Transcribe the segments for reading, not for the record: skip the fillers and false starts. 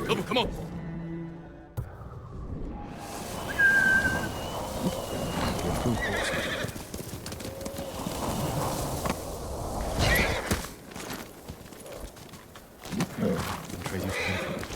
Nobu, come on. Trade you for him.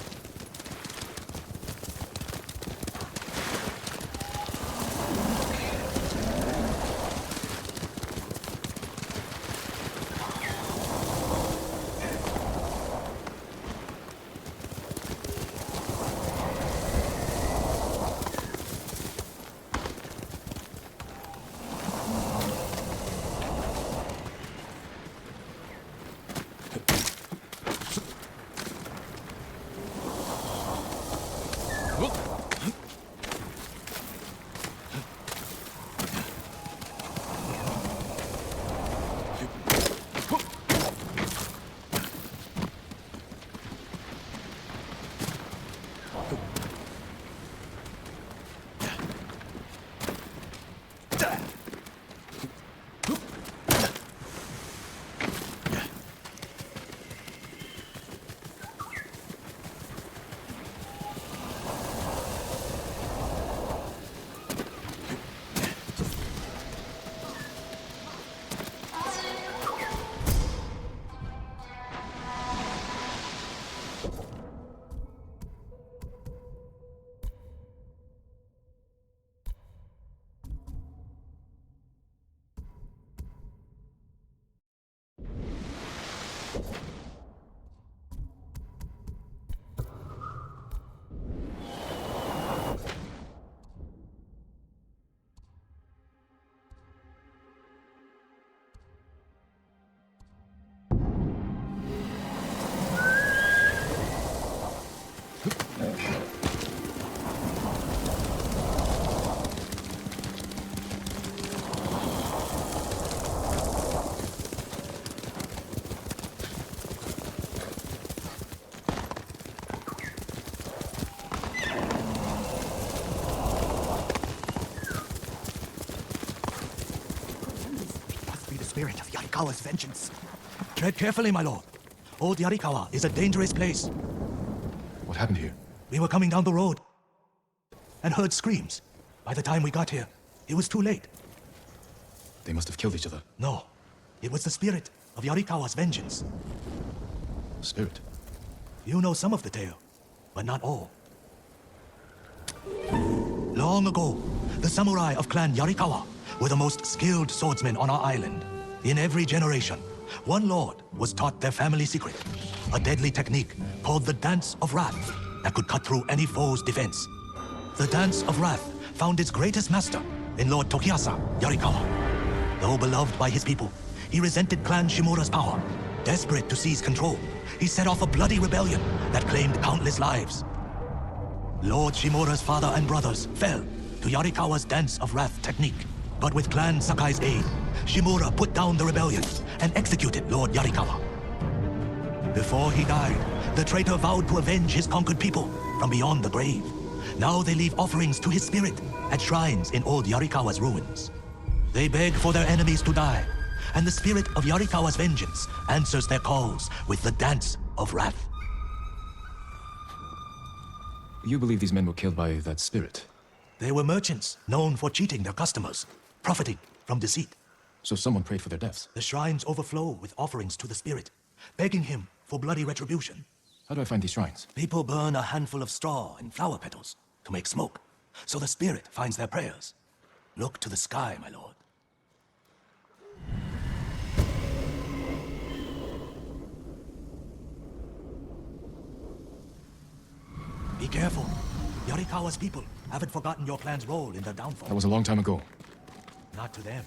Spirit of Yarikawa's vengeance. Tread carefully, my lord. Old Yarikawa is a dangerous place. What happened here? We were coming down the road and heard screams. By the time we got here, it was too late. They must have killed each other. No, it was the spirit of Yarikawa's vengeance. Spirit? You know some of the tale, but not all. Long ago, the samurai of clan Yarikawa were the most skilled swordsmen on our island. In every generation, one lord was taught their family secret, a deadly technique called the Dance of Wrath that could cut through any foe's defense. The Dance of Wrath found its greatest master in Lord Tokiyasa Yarikawa. Though beloved by his people, he resented Clan Shimura's power. Desperate to seize control, he set off a bloody rebellion that claimed countless lives. Lord Shimura's father and brothers fell to Yarikawa's Dance of Wrath technique. But with Clan Sakai's aid, Shimura put down the rebellion and executed Lord Yarikawa. Before he died, the traitor vowed to avenge his conquered people from beyond the grave. Now they leave offerings to his spirit at shrines in old Yarikawa's ruins. They beg for their enemies to die, and the spirit of Yarikawa's vengeance answers their calls with the Dance of Wrath. You believe these men were killed by that spirit? They were merchants known for cheating their customers, profiting from deceit. So someone prayed for their deaths. The shrines overflow with offerings to the spirit, begging him for bloody retribution. How do I find these shrines? People burn a handful of straw and flower petals to make smoke, so the spirit finds their prayers. Look to the sky, my lord. Be careful. Yarikawa's people haven't forgotten your clan's role in their downfall. That was a long time ago. Not to them.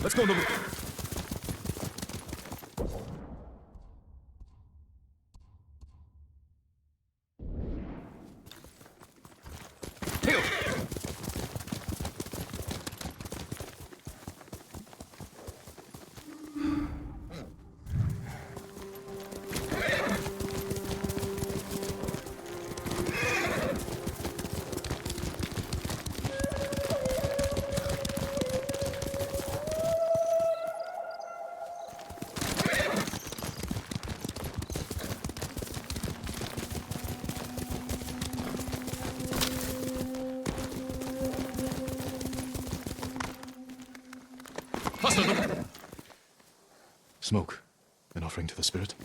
Let's go, Nobu. Smoke. An offering to the spirit.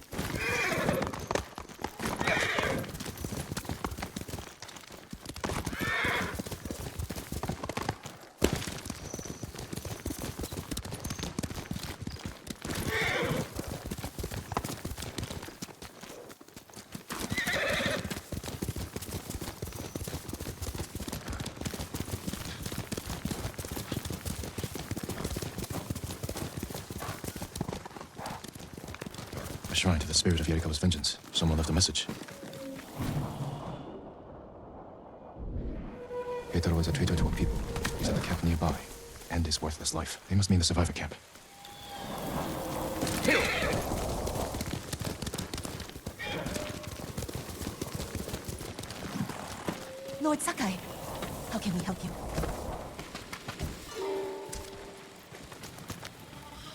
A shrine to the spirit of Yarikawa's vengeance. Someone left a message. Heitaro is a traitor to a people. He's at the camp nearby. And his worthless life. They must mean the survivor camp. Lord Sakai, how can we help you?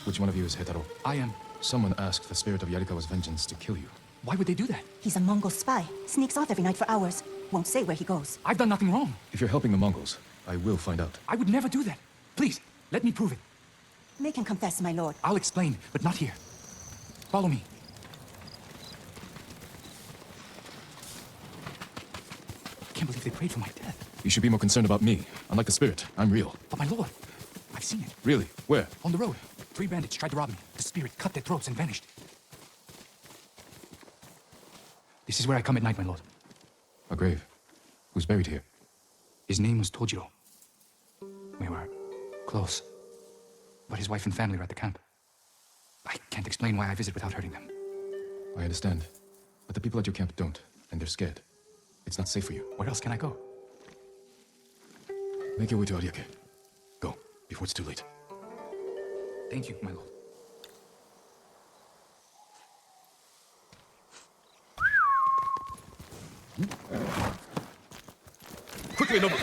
Which one of you is Heitaro? I am. Someone asked the spirit of Yarikawa's vengeance to kill you. Why would they do that? He's a Mongol spy. Sneaks off every night for hours. Won't say where he goes. I've done nothing wrong. If you're helping the Mongols, I will find out. I would never do that. Please, let me prove it. Make him confess, my lord. I'll explain, but not here. Follow me. I can't believe they prayed for my death. You should be more concerned about me. Unlike the spirit, I'm real. But my lord, I've seen it. Really? Where? On the road. 3 bandits tried to rob me. The spirit cut their throats and vanished. This is where I come at night, my lord. A grave. Who's buried here? His name was Tojiro. We were close. But his wife and family were at the camp. I can't explain why I visit without hurting them. I understand. But the people at your camp don't, and they're scared. It's not safe for you. Where else can I go? Make your way to Ariake. Go, before it's too late. Thank you, my lord. Quickly, Nobu!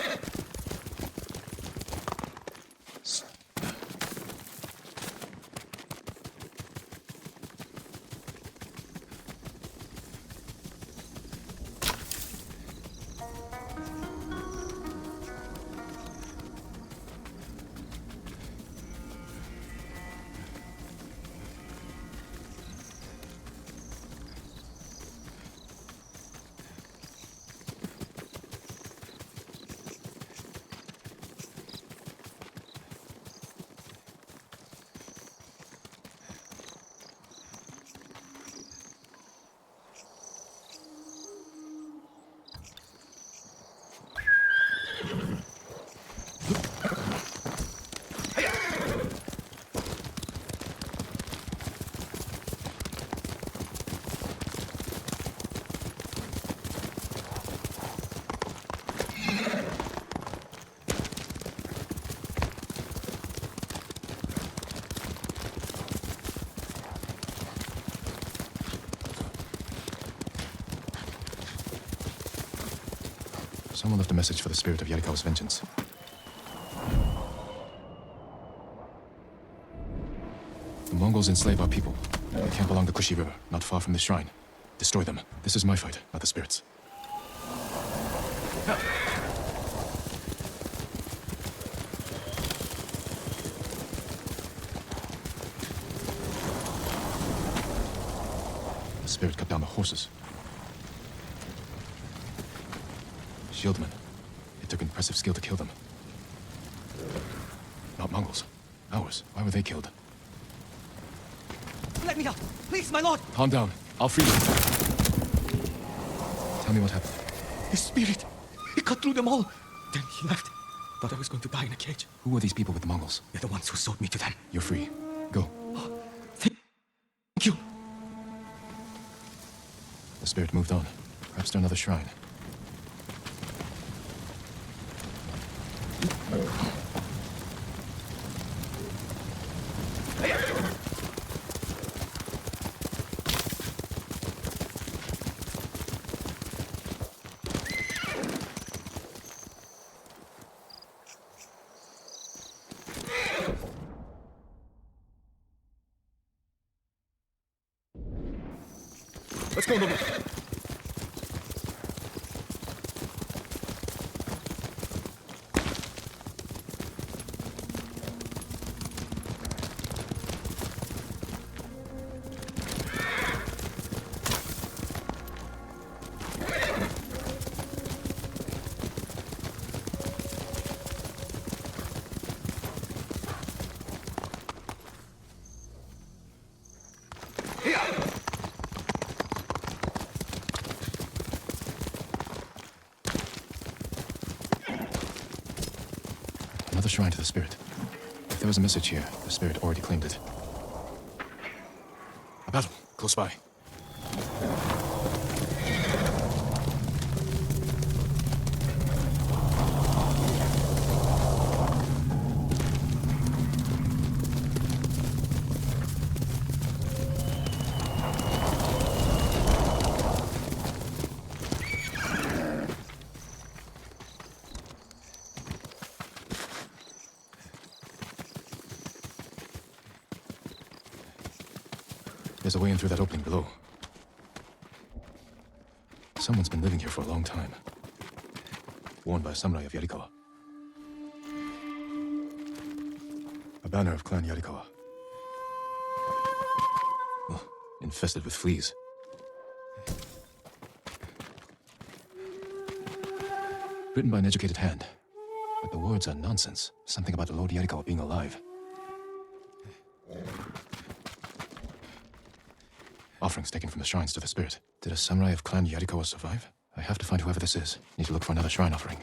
Someone left a message for the spirit of Yarikawa's vengeance. The Mongols enslave our people. They camp along the Kushi River, not far from the shrine. Destroy them. This is my fight, not the spirits. The spirit cut down the horses. Shieldmen. It took impressive skill to kill them. Not Mongols. Ours. Why were they killed? Let me out! Please, my lord! Calm down. I'll free you. Tell me what happened. His spirit! He cut through them all! Then he left. Thought I was going to die in a cage. Who were these people with the Mongols? They're the ones who sold me to them. You're free. Go. Thank you. The spirit moved on. Perhaps to another shrine. Let's go, Nobu. another shrine to the spirit. If there was a message here, the spirit already claimed it. A battle, close by. There's a way in through that opening below. Someone's been living here for a long time. Worn by a samurai of Yarikawa. A banner of Clan Yarikawa. Oh, infested with fleas. Written by an educated hand. But the words are nonsense. Something about the Lord Yarikawa being alive. Offerings taken from the shrines to the spirit. Did a samurai of Clan Yarikawa survive? I have to find whoever this is. Need to look for another shrine offering.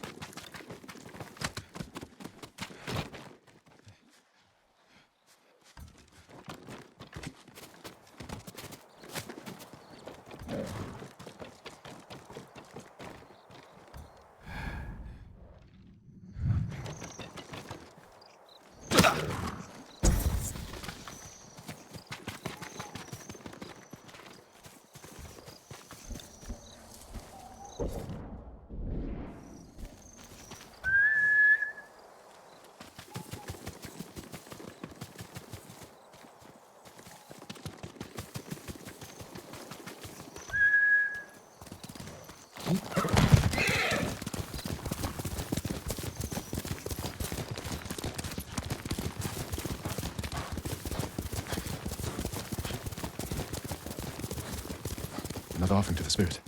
Another offering to the spirit.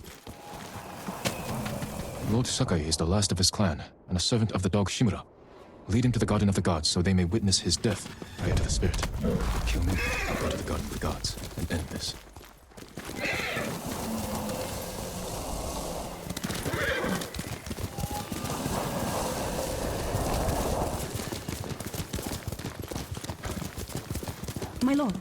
Lord Sakai is the last of his clan, and a servant of the dog Shimura. Lead him to the Garden of the Gods so they may witness his death. Pray to the spirit. Kill me, I'll go to the Garden of the Gods and end this. My lord.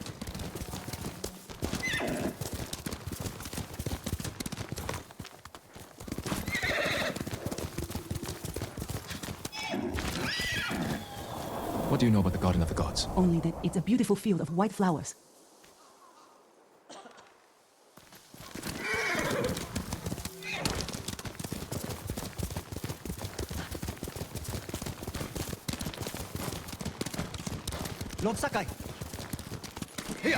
What do you know about the Garden of the Gods? Only that it's a beautiful field of white flowers. Lord Sakai! Here!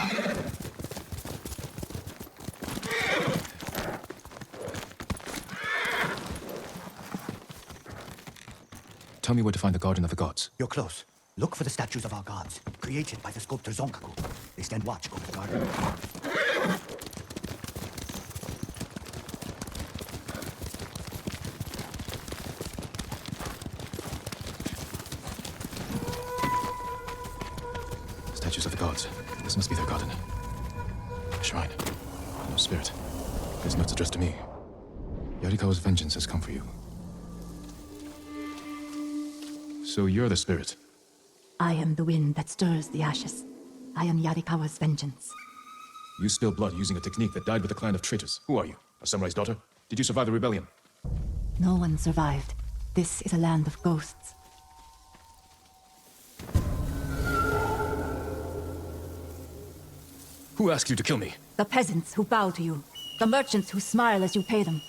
Tell me where to find the Garden of the Gods. You're close. Look for the statues of our gods, created by the sculptor Zonkaku. They stand watch over the garden. Statues of the gods. This must be their garden. A shrine. No spirit. These notes addressed to me. Yarikawa's vengeance has come for you. So you're the spirit. I am the wind that stirs the ashes. I am Yarikawa's vengeance. You spill blood using a technique that died with a clan of traitors. Who are you? A samurai's daughter? Did you survive the rebellion? No one survived. This is a land of ghosts. Who asked you to kill me? The peasants who bow to you. The merchants who smile as you pay them.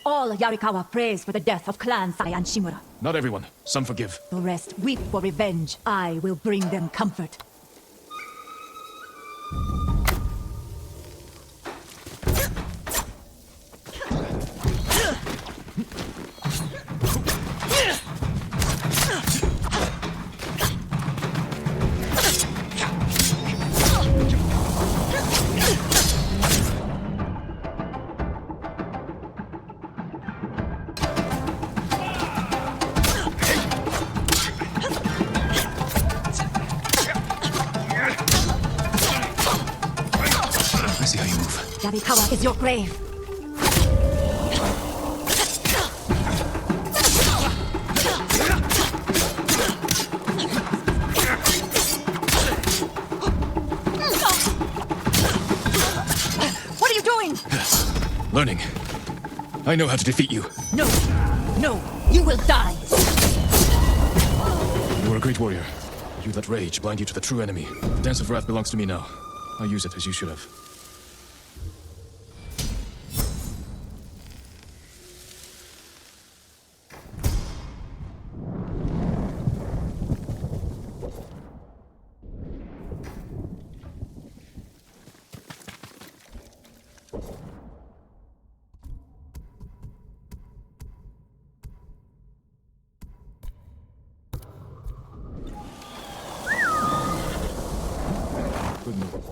All Yarikawa prays for the death of Clan Sakai and Shimura. Not everyone. Some forgive. The rest weep for revenge. I will bring them comfort. I see how you move. Yarikawa is your grave. Learning. I know how to defeat you. No! No! You will die! You are a great warrior. You let rage blind you to the true enemy. The Dance of Wrath belongs to me now. I'll use it as you should have. Good move.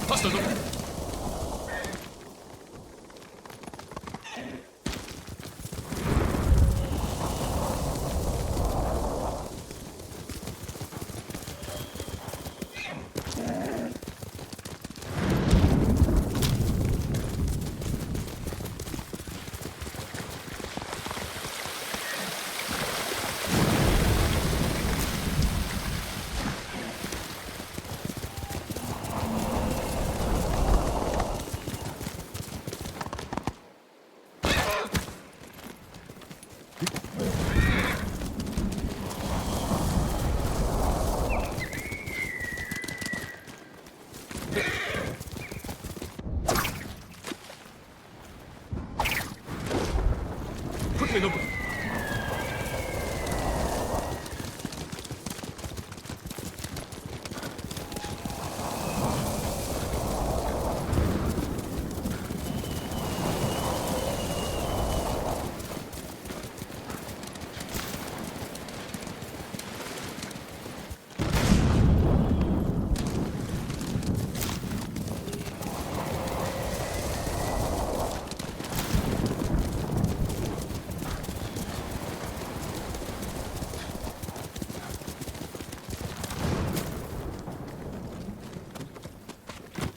Hostile! Quickly, Nattou!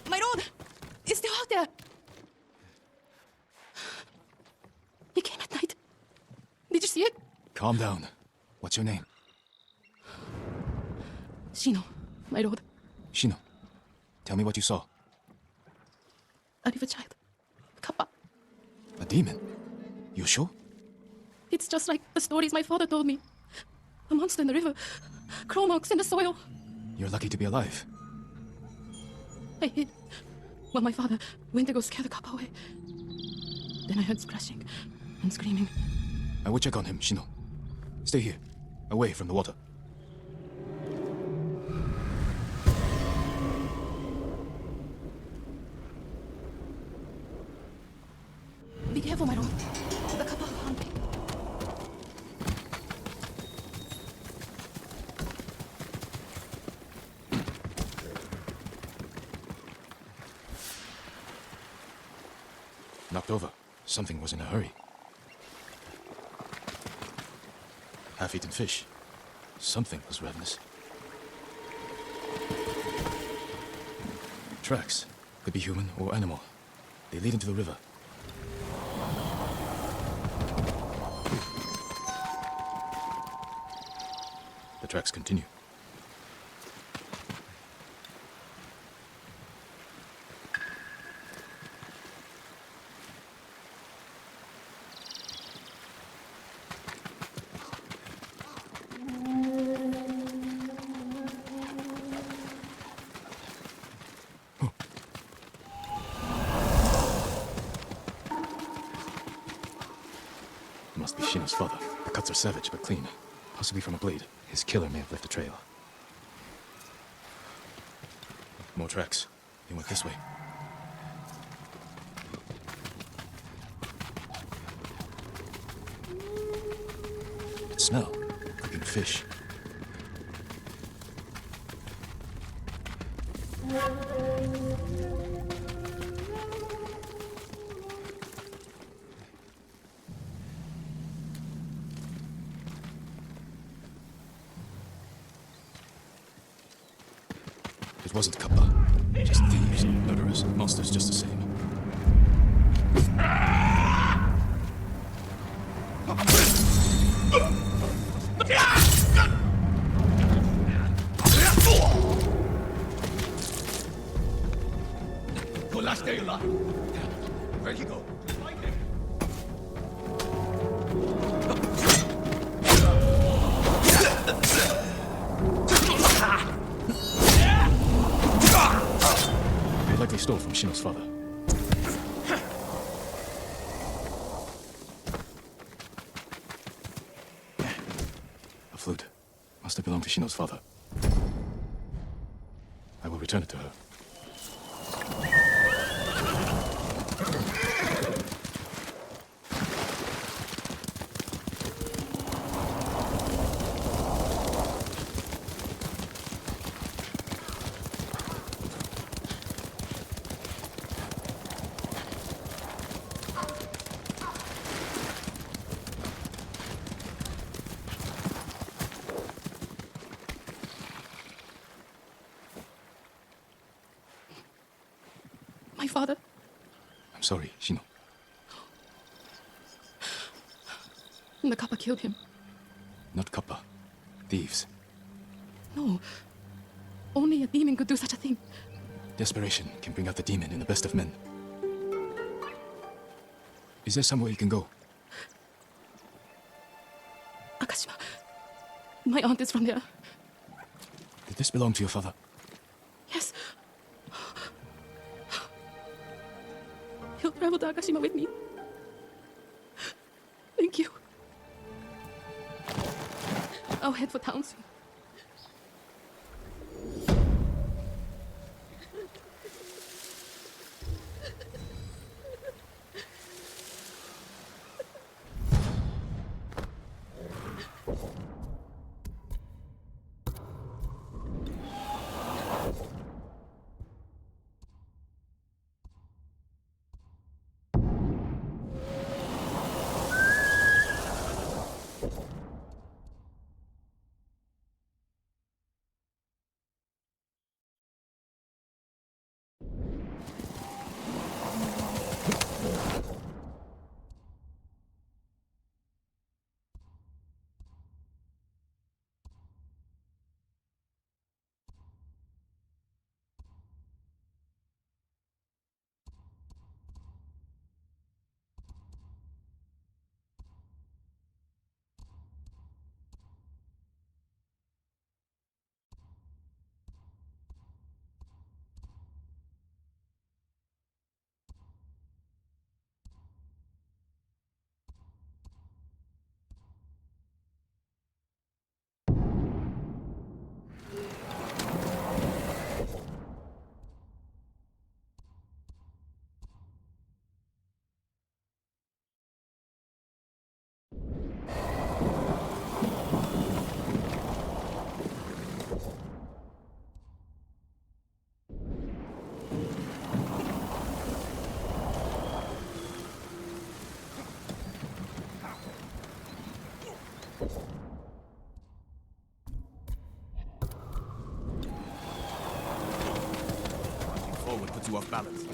My lord! Is still out there! He came at night. Did you see it? Calm down. What's your name? Shino, my lord. Shino. Tell me what you saw. A river child. Kappa. A demon? You sure? It's just like the stories my father told me. A monster in the river. Claw marks in the soil. You're lucky to be alive. I hid while my father went to go scare the Kappa away. Then I heard splashing and screaming. I will check on him, Shino. Stay here, away from the water. Be careful, my lord. The Kappa are hungry. Knocked over. Something was in a hurry. Half-eaten fish. Something was ravenous. Tracks. Could be human or animal. They lead into the river. The tracks continue. Must be Shino's father. The cuts are savage but clean. Possibly from a blade. His killer may have left a trail. More tracks. He went this way. It smell. Cooking fish. It wasn't Kappa. Just thieves, murderers, monsters just the same. Your last day alive. Where'd he go? Find him. They likely stole from Shino's father. A flute. Must have belonged to Shino's father. I will return it to her. My father? I'm sorry, Shino. The Kappa killed him. Not Kappa. Thieves. No. Only a demon could do such a thing. Desperation can bring out the demon in the best of men. Is there somewhere you can go? Akashima. My aunt is from there. Did this belong to your father? Yes. He'll travel to Akashima with me. Thank you. I'll head for town soon. Forward puts you off balance.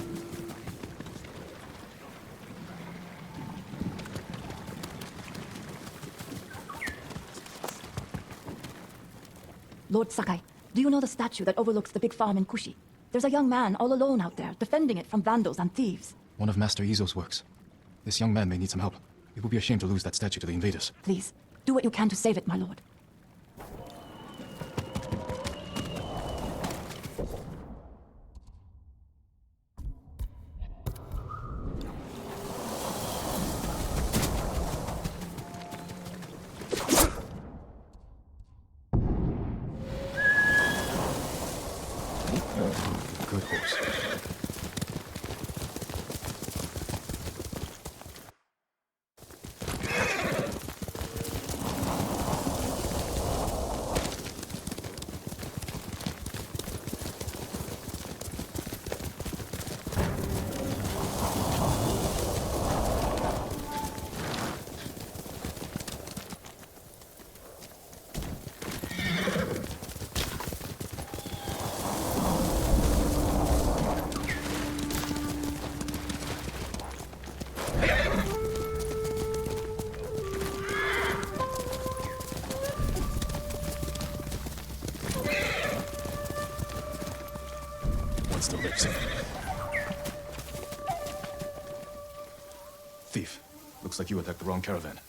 Lord Sakai, do you know the statue that overlooks the big farm in Kushi? There's a young man all alone out there, defending it from vandals and thieves. One of Master Izo's works. This young man may need some help. It would be a shame to lose that statue to the invaders. Please, do what you can to save it, my lord. Good horse. still lives. Thief. Looks like you attacked the wrong caravan.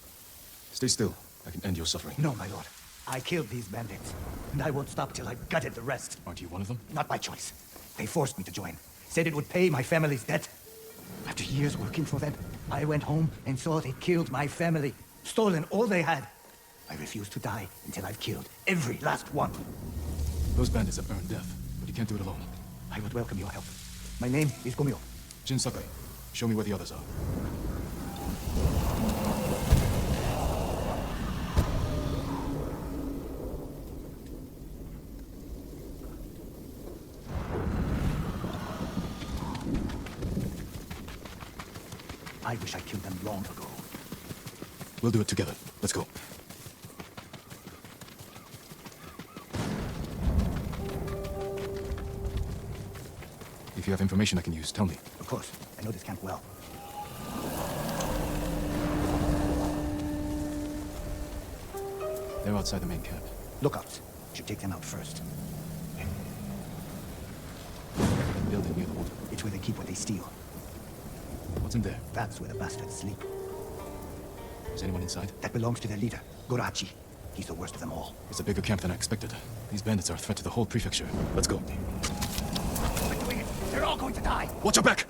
Stay still. I can end your suffering. No, my lord. I killed these bandits, and I won't stop till I've gutted the rest. Aren't you one of them? Not by choice. They forced me to join. Said it would pay my family's debt. After years working for them, I went home and saw they'd killed my family, stolen all they had. I refuse to die until I've killed every last one. Those bandits have earned death, but you can't do it alone. I would welcome your help. My name is Gomyo. Jin Sakai, show me where the others are. I wish I killed them long ago. We'll do it together. Let's go. If you have information I can use, tell me. Of course. I know this camp well. They're outside the main camp. Lookouts. Should take them out first. Building near the water. It's where they keep what they steal. What's in there? That's where the bastards sleep. Is anyone inside? That belongs to their leader, Gorachi. He's the worst of them all. It's a bigger camp than I expected. These bandits are a threat to the whole prefecture. Let's go. I'm doing it. They're all going to die. Watch your back!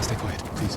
Stay quiet, please.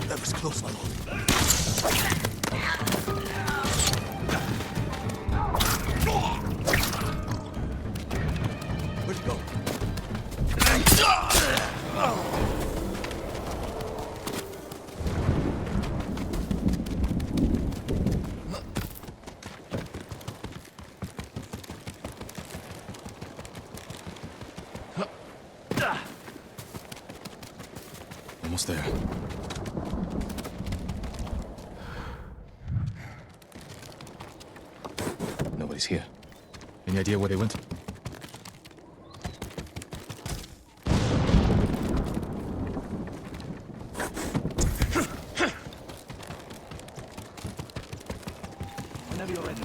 That was close, my lord. Where'd you go? Almost there. Nobody's here. Any idea where they went? Whenever you're ready.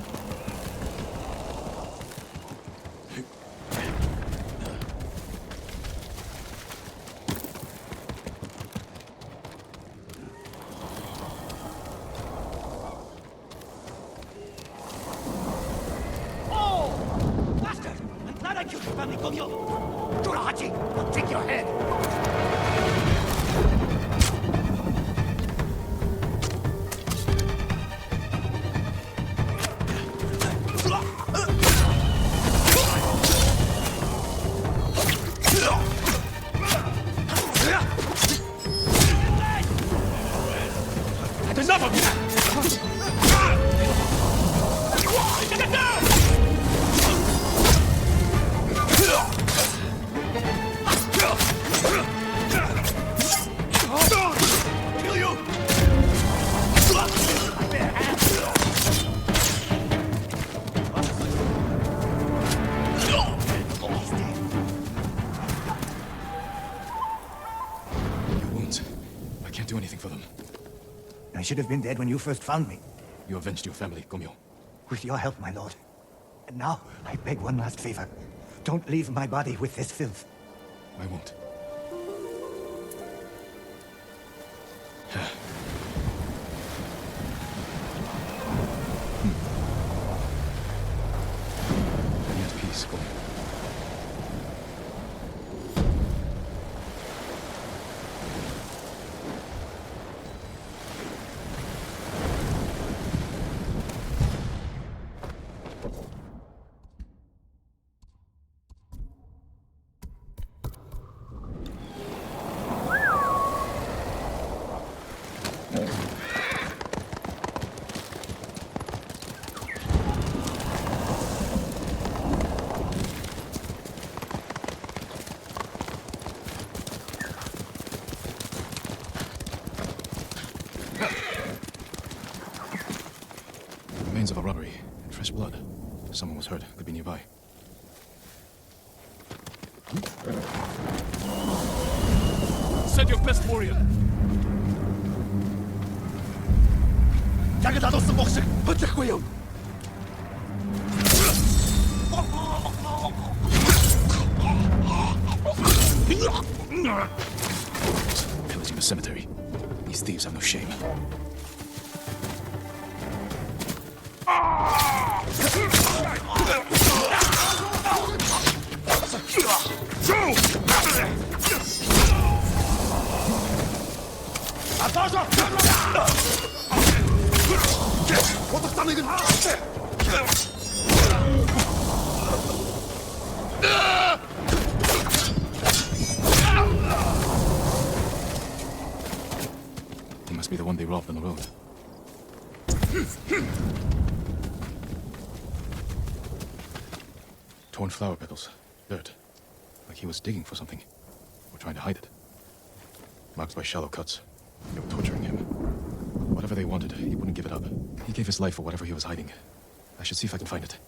Gorachi, I'll take your head! should have been dead when you first found me. You avenged your family, Gomyo. With your help, my lord. And now, I beg one last favor. Don't leave my body with this filth. I won't. Be at peace, Gomyo. Remains of a robbery and fresh blood. Someone was hurt. Could be nearby. Send your best warrior. Pillaging the cemetery. These thieves have no shame. He must be the one they robbed on the road. Torn flower petals. Dirt. Like he was digging for something. Or trying to hide it. Marked by shallow cuts. They were torturing him. Whatever they wanted, he wouldn't give it up. He gave his life for whatever he was hiding. I should see if I can find it.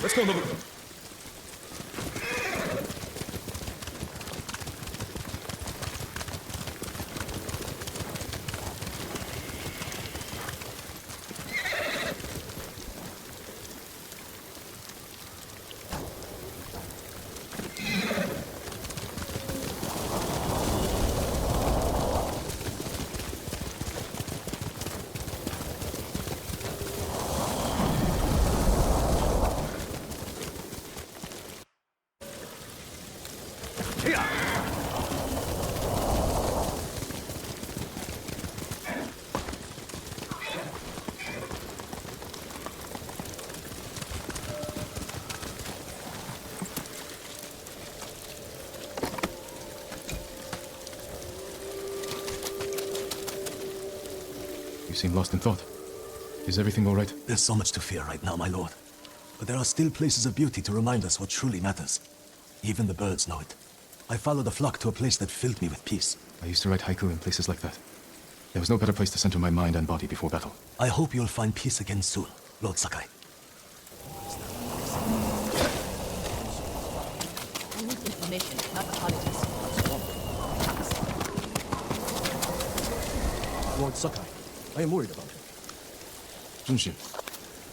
Let's go, Nobu. You seem lost in thought. Is everything all right? There's so much to fear right now, my lord. But there are still places of beauty to remind us what truly matters. Even the birds know it. I followed the flock to a place that filled me with peace. I used to write haiku in places like that. There was no better place to center my mind and body before battle. I hope you'll find peace again soon, Lord Sakai. I need information, not apologies. Lord Sakai, I am worried about him. Junshin,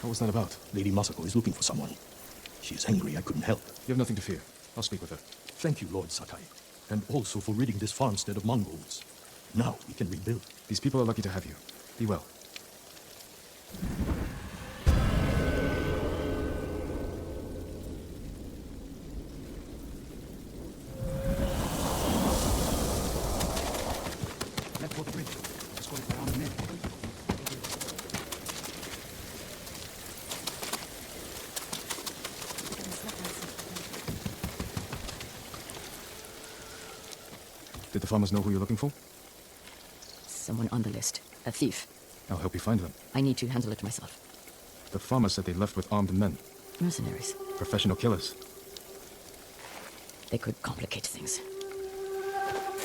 what was that about? Lady Masako is looking for someone. She is angry I couldn't help. You have nothing to fear. I'll speak with her. Thank you, Lord Sakai. And also for ridding this farmstead of Mongols. Now we can rebuild. These people are lucky to have you. Be well. Let's go to the bridge. Escorted by armed men. Did the farmers know who you're looking for? Someone on the list. A thief. I'll help you find them. I need to handle it myself. The farmers said they left with armed men. Mercenaries. Professional killers. They could complicate things.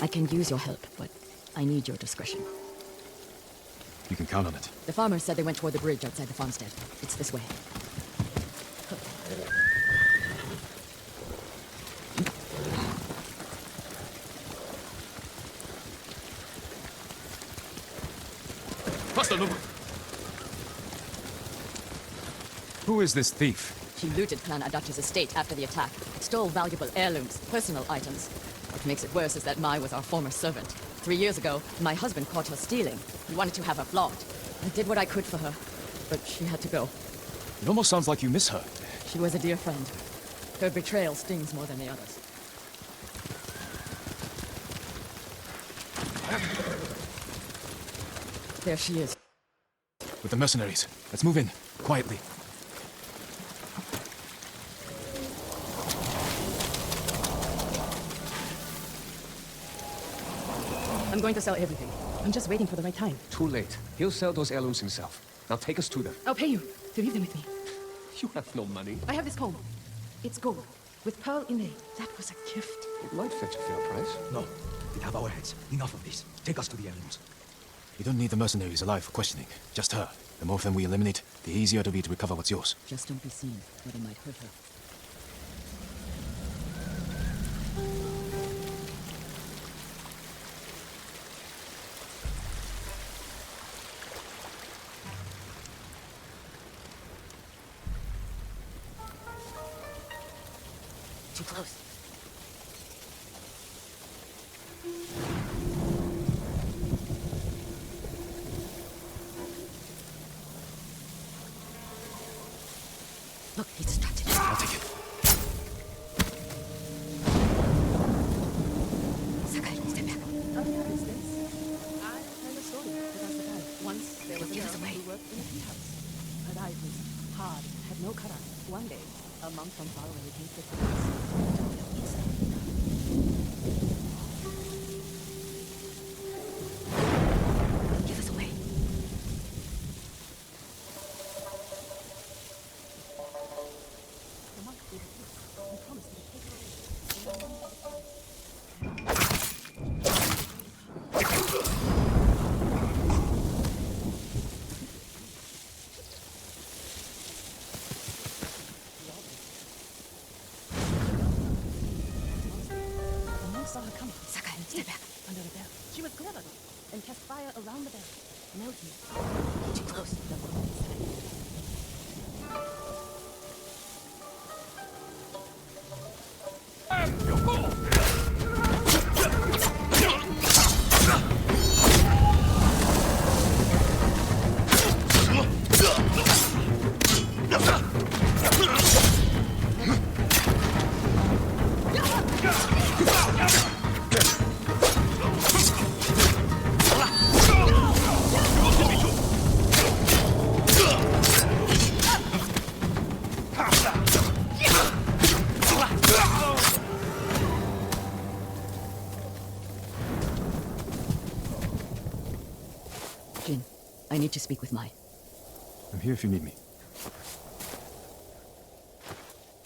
I can use your help, but I need your discretion. You can count on it. The farmers said they went toward the bridge outside the farmstead. It's this way. Who is this thief? She looted Clan Adachi's estate after the attack. Stole valuable heirlooms, personal items. What makes it worse is that Mai was our former servant. 3 years ago, my husband caught her stealing. He wanted to have her flogged. I did what I could for her, but she had to go. It almost sounds like you miss her. She was a dear friend. Her betrayal stings more than the others. There she is. With the mercenaries. Let's move in. Quietly. I'm going to sell everything. I'm just waiting for the right time. Too late. He'll sell those heirlooms himself. Now take us to them. I'll pay you to leave them with me. You have no money. I have this comb. It's gold, with pearl inlay. That was a gift. It might fetch a fair price. No, we have our heads. Enough of this. Take us to the heirlooms. You don't need the mercenaries alive for questioning. Just her. The more of them we eliminate, the easier it'll be to recover what's yours. Just don't be seen, or they might hurt her. Too close. Look, he's distracted. I'll take it. Sakai, step back. I heard a story about the guy. Once there was a girl who worked in a tea house. Her life was hard, had no cut out. One day, a monk from far away came to the house. Give us away. The monk gave a gift and promised me to take her. The monk saw her coming. Sakai, step back. Under the bell. She was clever though, and cast fire around the bell. Melting. Too close. The monk inside. Jin, I need to speak with Mai. I'm here if you need me.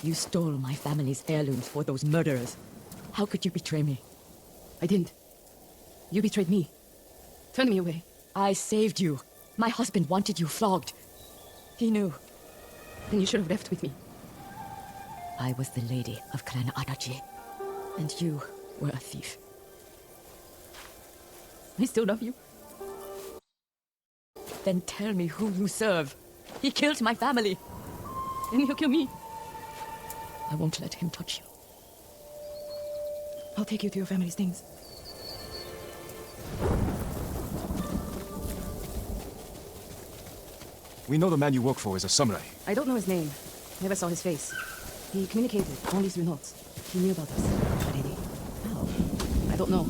You stole my family's heirlooms for those murderers. How could you betray me? I didn't. You betrayed me. Turned me away. I saved you. My husband wanted you flogged. He knew. Then you should have left with me. I was the lady of Clan Adachi, and you were a thief. I still love you. Then tell me who you serve. He killed my family. And he'll kill me. I won't let him touch you. I'll take you to your family's things. We know the man you work for is a samurai. I don't know his name. Never saw his face. He communicated only through notes. He knew about us. But did he? How? I don't know.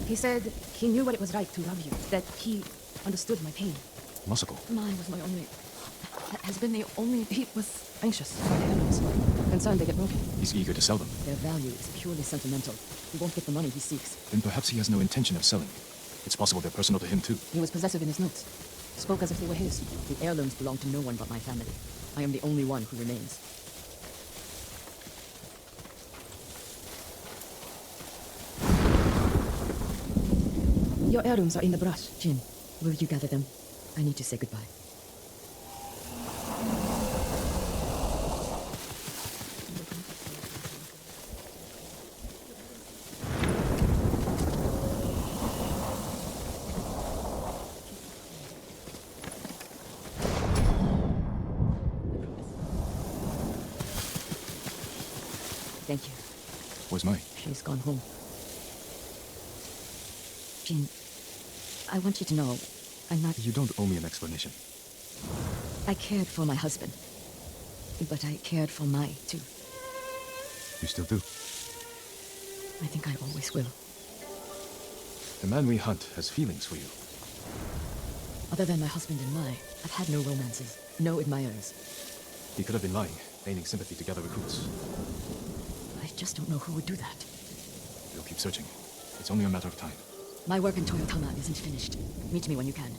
He said he knew what it was like to love you. That he understood my pain. Masako. Mine was my only... has been the only... He was anxious about the heirlooms, concerned they get broken. He's eager to sell them. Their value is purely sentimental. He won't get the money he seeks. Then perhaps he has no intention of selling. It's possible they're personal to him too. He was possessive in his notes. Spoke as if they were his. The heirlooms belong to no one but my family. I am the only one who remains. Your heirlooms are in the brush. Jin, will you gather them? I need to say goodbye. Thank you. Where's Mai? She's gone home. Jin, I want you to know, I'm not... You don't owe me an explanation. I cared for my husband. But I cared for Mai, too. You still do. I think I always will. The man we hunt has feelings for you. Other than my husband and Mai, I've had no romances, no admirers. He could have been lying, feigning sympathy to gather recruits. I just don't know who would do that. We'll keep searching. It's only a matter of time. My work in Toyotama isn't finished. Meet me when you can.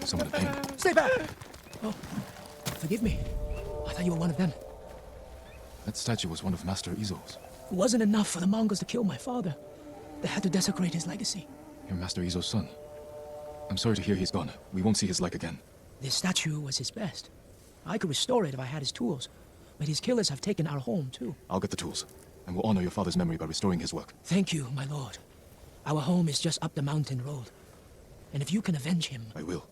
Someone in pain. Stay back! Oh, forgive me. I thought you were one of them. That statue was one of Master Izo's. It wasn't enough for the Mongols to kill my father. They had to desecrate his legacy. You're Master Izo's son. I'm sorry to hear he's gone. We won't see his like again. This statue was his best. I could restore it if I had his tools. But his killers have taken our home, too. I'll get the tools, and we'll honor your father's memory by restoring his work. Thank you, my lord. Our home is just up the mountain road. And if you can avenge him... I will.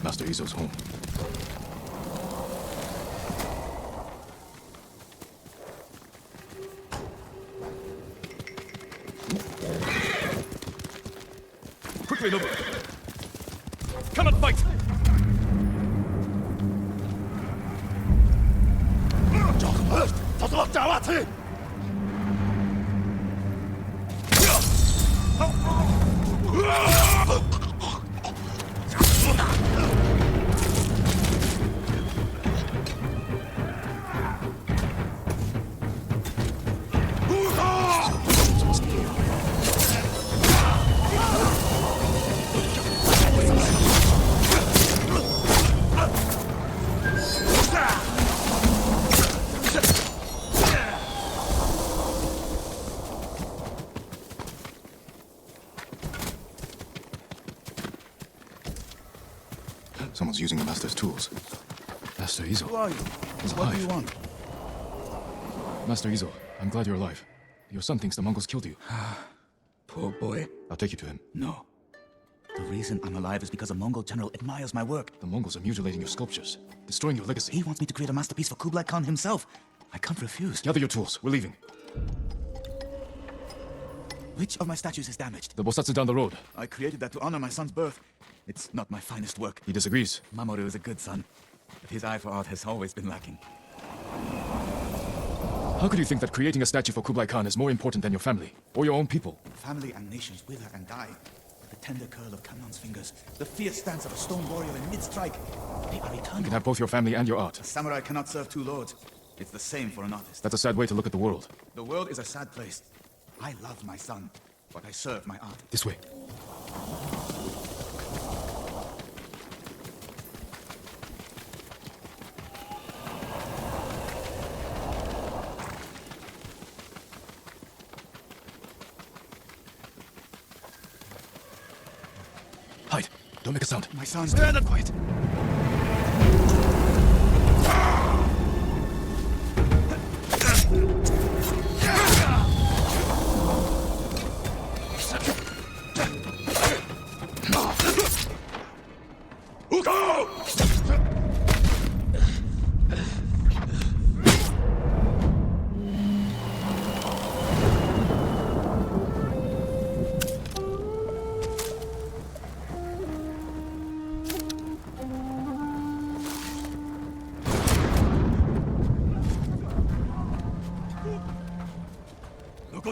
Master Izo's home. Quickly, Nobu! Come and fight! Someone's using the Master's tools. Master Izo. Who are you? He's What do you alive. want? Master Izo, I'm glad you're alive. Your son thinks the Mongols killed you. Poor boy. I'll take you to him. No. The reason I'm alive is because a Mongol general admires my work. The Mongols are mutilating your sculptures, destroying your legacy. He wants me to create a masterpiece for Kublai Khan himself. I can't refuse. Gather your tools. We're leaving. Which of my statues is damaged? The Bosatsu down the road. I created that to honor my son's birth. It's not my finest work. He disagrees. Mamoru is a good son, but his eye for art has always been lacking. How could you think that creating a statue for Kublai Khan is more important than your family or your own people? Family and nations wither and die. But the tender curl of Kanon's fingers, the fierce stance of a stone warrior in mid-strike, they are eternal. You can have both your family and your art. A samurai cannot serve two lords. It's the same for an artist. That's a sad way to look at the world. The world is a sad place. I love my son, but I serve my art. This way. Hide. Don't make a sound. My son's Stand and fight.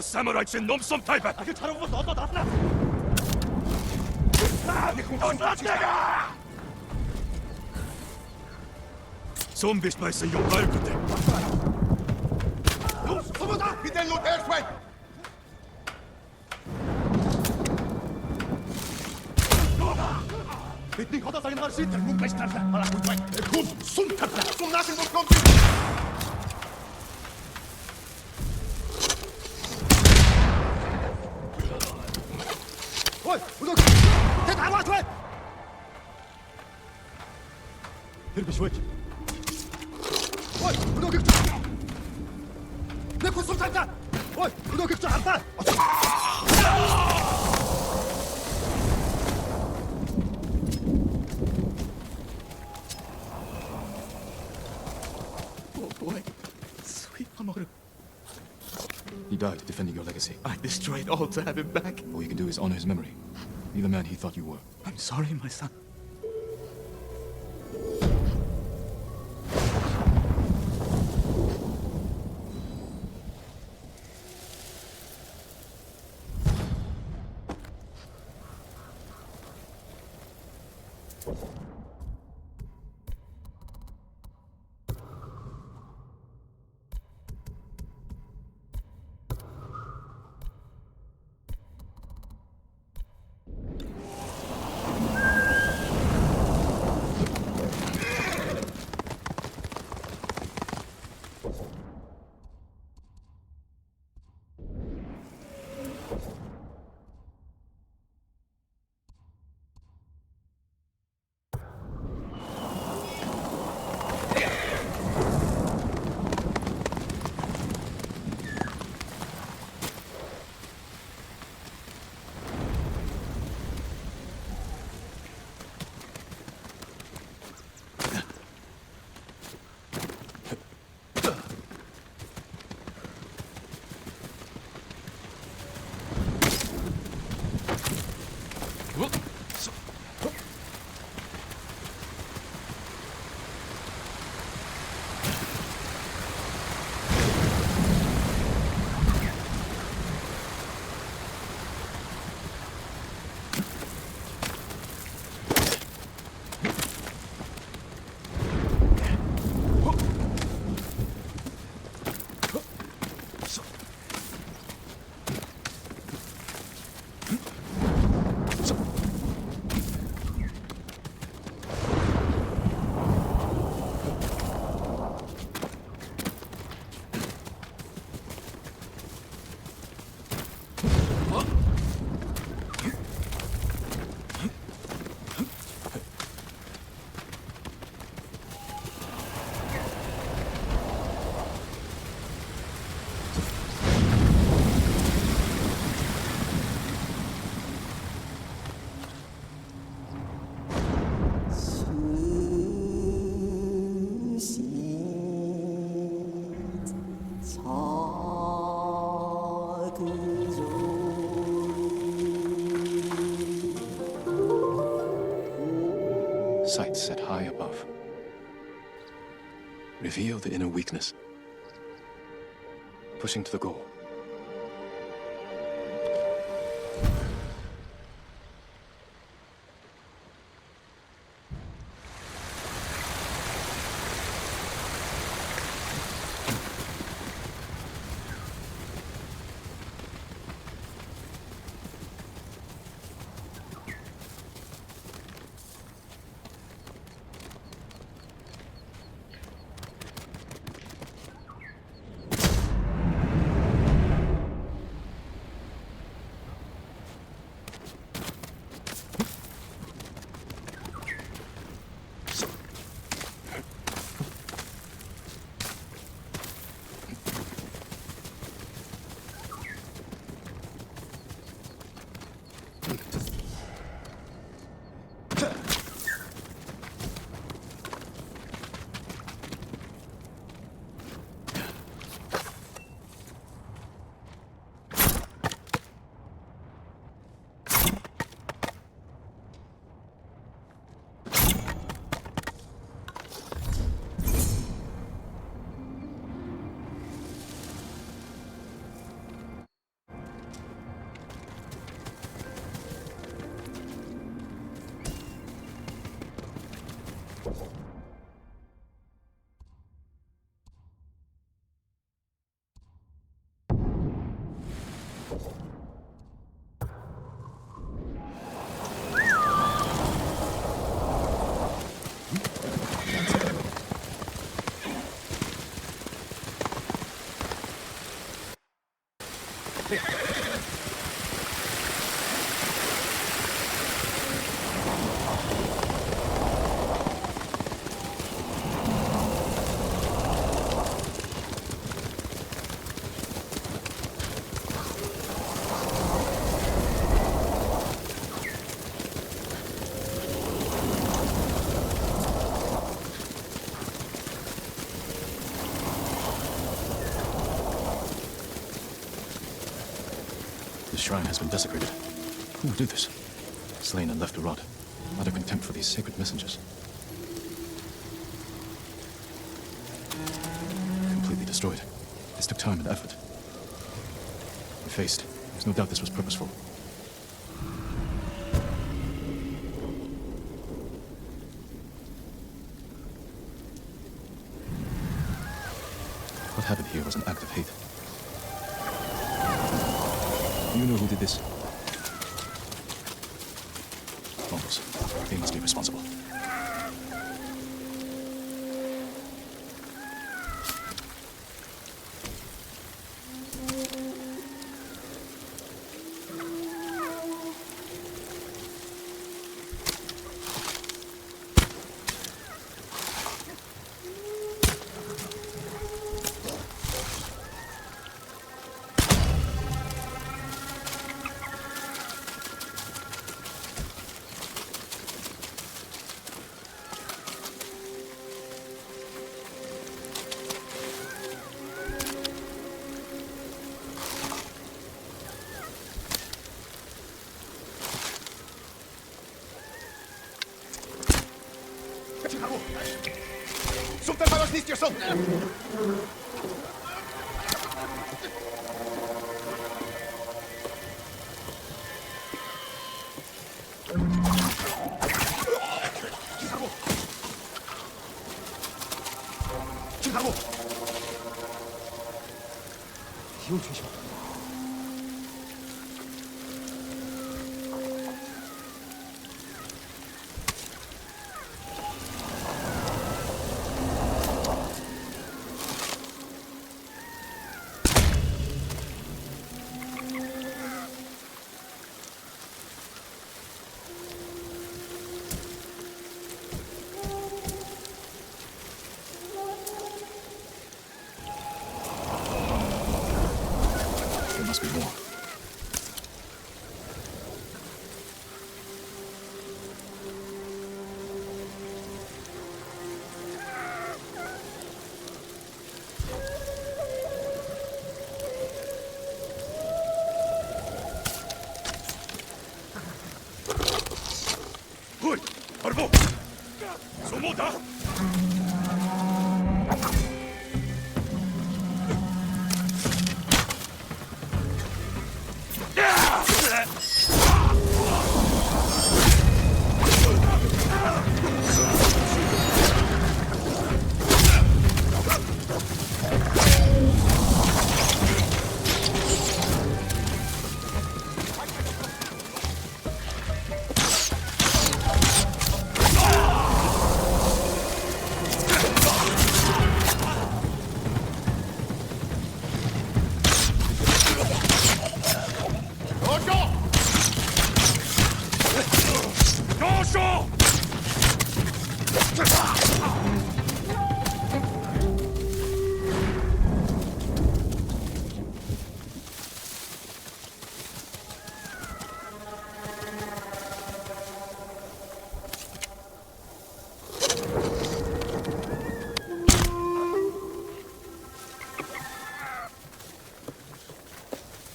사무라이 친 놈썸 타입! 그 차로 뭐 너도 나타나! Zombies bij zijn jong luikende. Kom daar! Wie den loot eerst weg! Weet niet wat dat zijn maar zit. Er moet best hebben. Maar goed weg. Kom, som hebben. Som naast hem komt. Hier switch. Oi, uno gekçe. Ne kusum tanta? Oi, uno gekçe alta. Oh boy, sweet Mamoru. He died defending your legacy. I destroyed all to have him back. All you can do is honor his memory. Be the man he thought you were. I'm sorry, my son. Sights set high above. Reveal the inner weakness. Pushing to the goal. The shrine has been desecrated. Who would do this? Slain and left to rot. Out of contempt for these sacred messengers. Completely destroyed. This took time and effort. Effaced. There's no doubt this was purposeful. What happened here was an act of hate. You know who did this? Mongols. They must be responsible.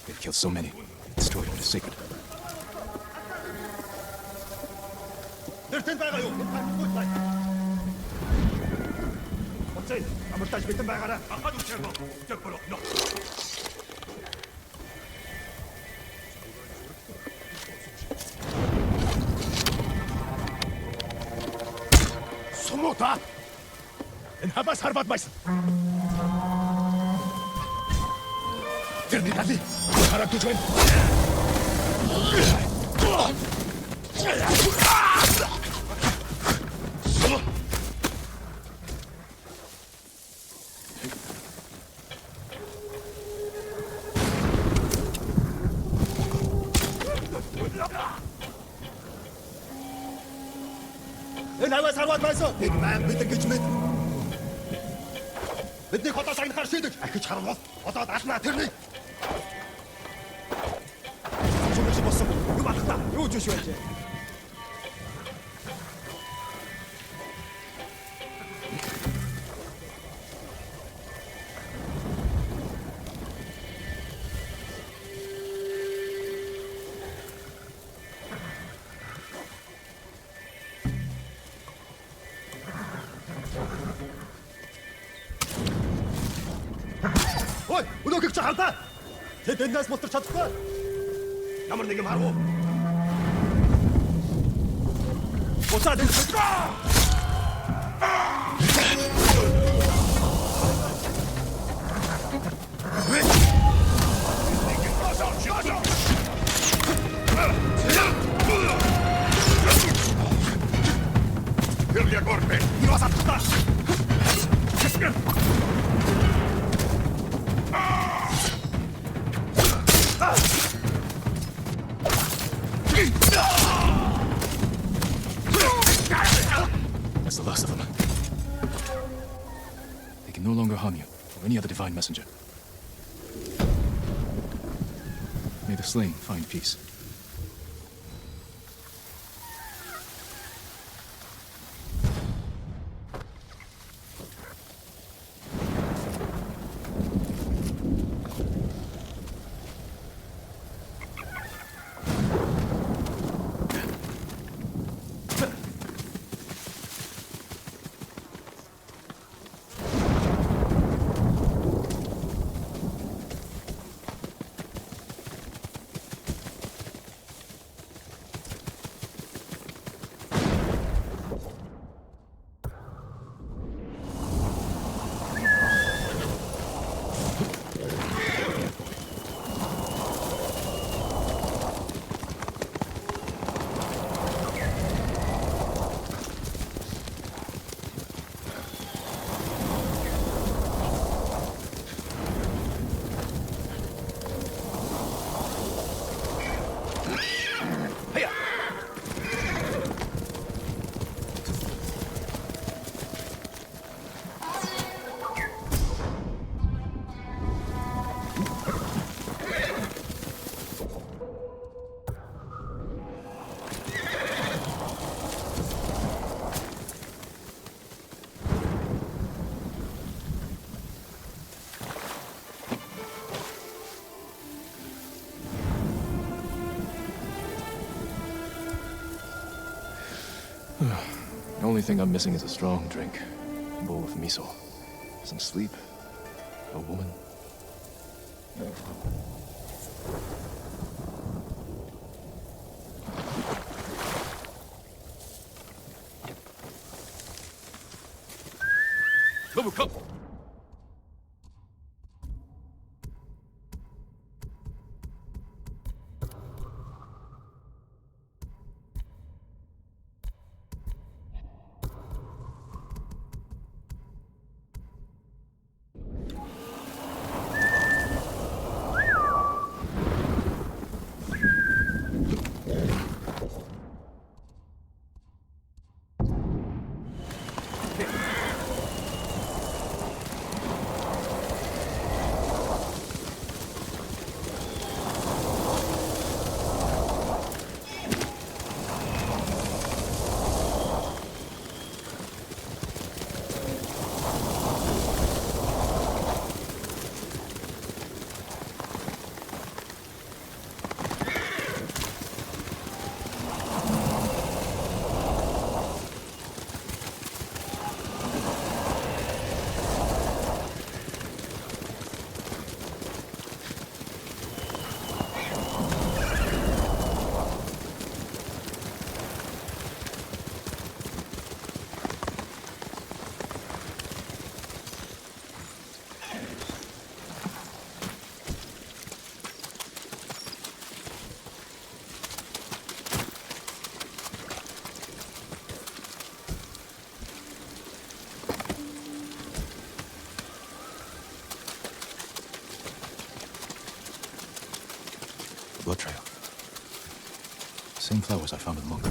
They've killed so many, destroyed what is sacred. Sumuta! En habas harbat mais. Terni tadi, harap tujuan. En habas harbat mais. Ek man бид гэж мэд. Бидний хотоо сагнахаар шийдэж ахиж харвал одоо даалнаа тэрний. Чүмэш болсон. Юу батта? Юу ч биш байж. Ой, өнөөгч халтаа. Тэд эндээс мултарч чадахгүй. Ямар нэг юм харав уу? Буцаад энэ. Golpe! ¡Y vas a asustar! That's the last of them. They can no longer harm you, or any other divine messenger. May the slain find peace. The only thing I'm missing is a strong drink. A bowl of miso. Some sleep. A woman. Nobu, come! Blood trail. Same flowers I found in Monk.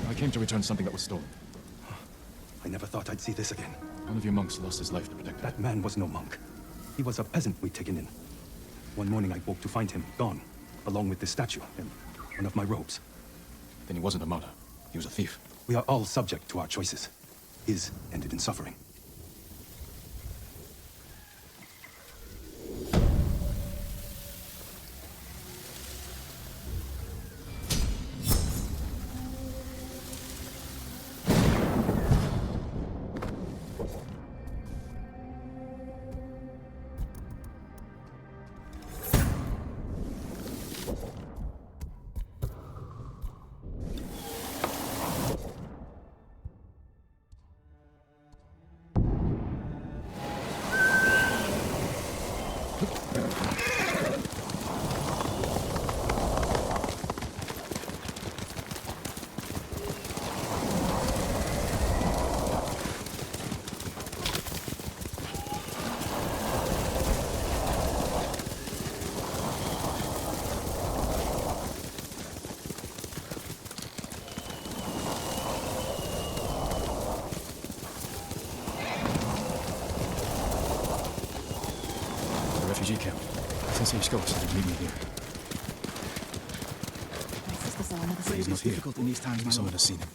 I came to return something that was stolen. I never thought I'd see this again. One of your monks lost his life to protect it. That man was no monk. He was a peasant we'd taken in. One morning I woke to find him gone, along with this statue and one of my robes. Then he wasn't a martyr. He was a thief. We are all subject to our choices. His ended in suffering. Refugee camp. Sensei Ishikawa said he'd meet me here. My sister saw another But he's not here. difficult in these times, Maybe my someone lord. has seen him.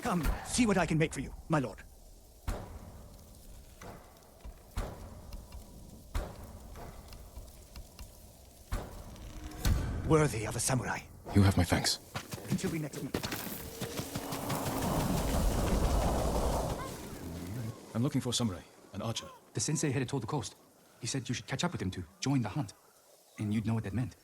Come, see what I can make for you, my lord. worthy of a samurai. You have my thanks. Until we next meet. I'm looking for a samurai, an archer. The sensei headed toward the coast. He said you should catch up with him to join the hunt. And you'd know what that meant.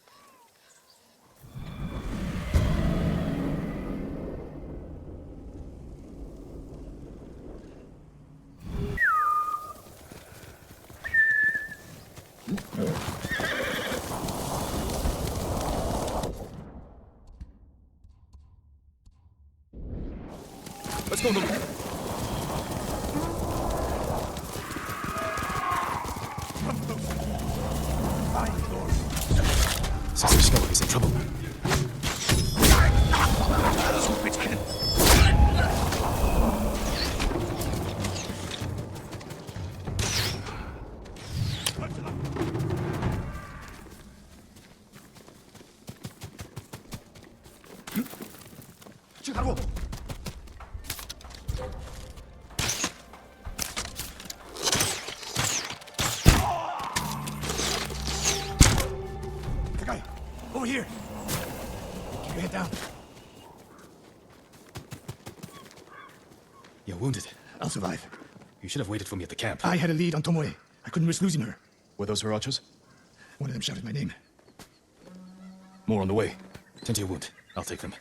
Let's go, Nattou. Since Ishikawa is in trouble. Over here! Keep your head down. You're wounded. I'll survive. You should have waited for me at the camp. I had a lead on Tomoe. I couldn't risk losing her. Were those her archers? One of them shouted my name. More on the way. Tend to your wound. I'll take them.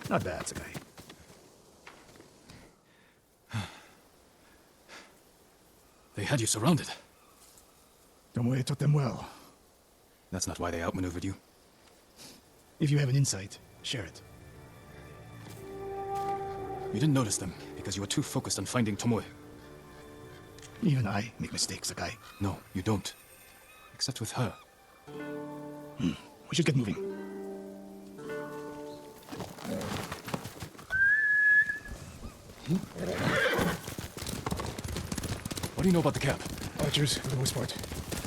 Not bad, Sakai. They had you surrounded. Tomoe taught them well. That's not why they outmaneuvered you. If you have an insight, share it. You didn't notice them because you were too focused on finding Tomoe. Even I make mistakes, Sakai. No, you don't. Except with her. We should get moving. What do you know about the camp? Archers, for the most part.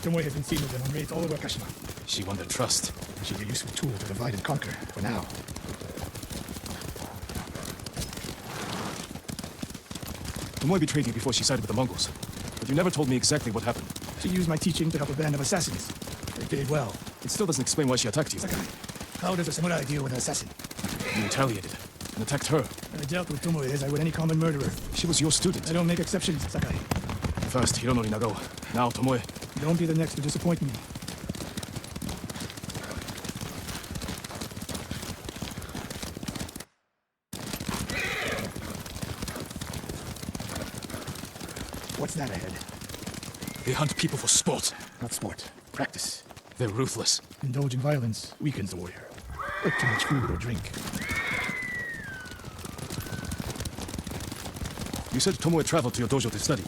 Tomoe has been seen with them on raids all over Kashima. She won their trust. She's a useful tool to divide and conquer, for now. Tomoe betrayed you before she sided with the Mongols. But you never told me exactly what happened. She used my teaching to help a band of assassins. They did well. It still doesn't explain why she attacked you. Sakai, how does a samurai deal with an assassin? You retaliated and attacked her. I dealt with Tomoe as I would any common murderer. She was your student. I don't make exceptions, Sakai. First, Hironori Nagao. Now, Tomoe. Don't be the next to disappoint me. What's that ahead? They hunt people for sport. Not sport. Practice. They're ruthless. Indulge in violence weakens the warrior. Like too much food or drink. You said Tomoe traveled to your dojo to study.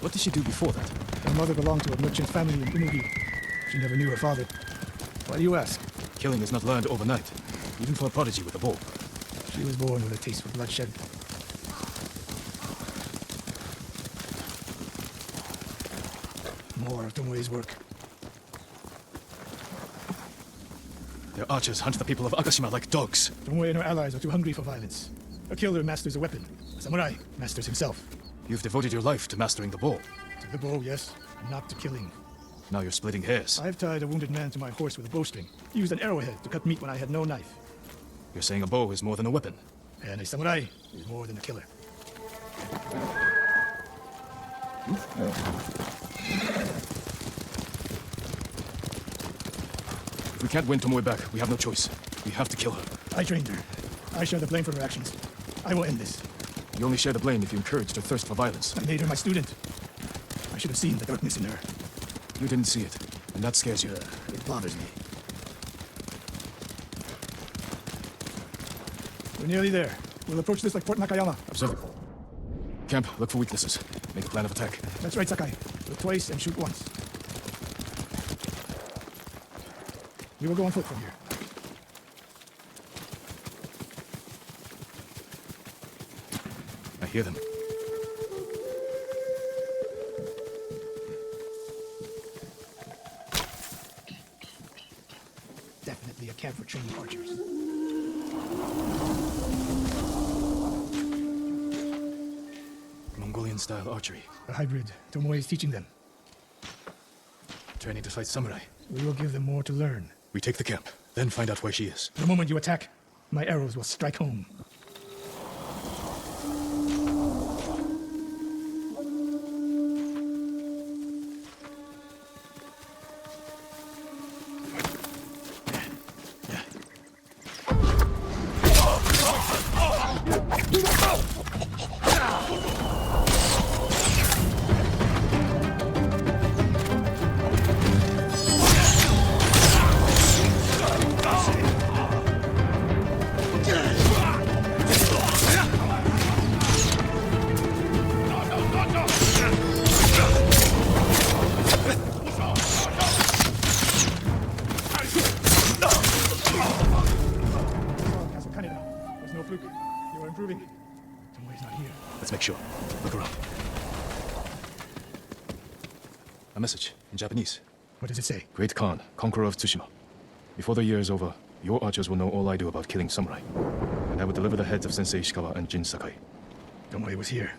What did she do before that? Her mother belonged to a merchant family in Umugi. She never knew her father. Why do you ask? Killing is not learned overnight, even for a prodigy with a bow. She was born with a taste for bloodshed. More of Tomoe's work. Their archers hunt the people of Akashima like dogs. Tomoe and her allies are too hungry for violence. A killer masters a weapon. A samurai masters himself. You've devoted your life to mastering the bow. To the bow, yes, not to killing. Now you're splitting hairs. I've tied a wounded man to my horse with a bowstring. Used an arrowhead to cut meat when I had no knife. You're saying a bow is more than a weapon. And a samurai is more than a killer. If we can't win Tomoe back, we have no choice. We have to kill her. I trained her. I share the blame for her actions. I will end this. You only share the blame if you encouraged her thirst for violence. I made her my student. I should have seen the darkness in her. You didn't see it, and that scares you. It bothers me. We're nearly there. We'll approach this like Fort Nakayama. Observing. Camp, look for weaknesses. Make a plan of attack. That's right, Sakai. Look twice and shoot once. We will go on foot from here. I hear them. Definitely a camp for training archers. Mongolian-style archery. A hybrid. Tomoe is teaching them. Training to fight samurai. We will give them more to learn. We take the camp, then find out where she is. The moment you attack, my arrows will strike home. There's no fluke. You are improving. Tomoe's not here. Let's make sure. Look around. A message in Japanese. What does it say? Great Khan, conqueror of Tsushima. Before the year is over, your archers will know all I do about killing samurai. And I will deliver the heads of Sensei Ishikawa and Jin Sakai. Tomoe was here.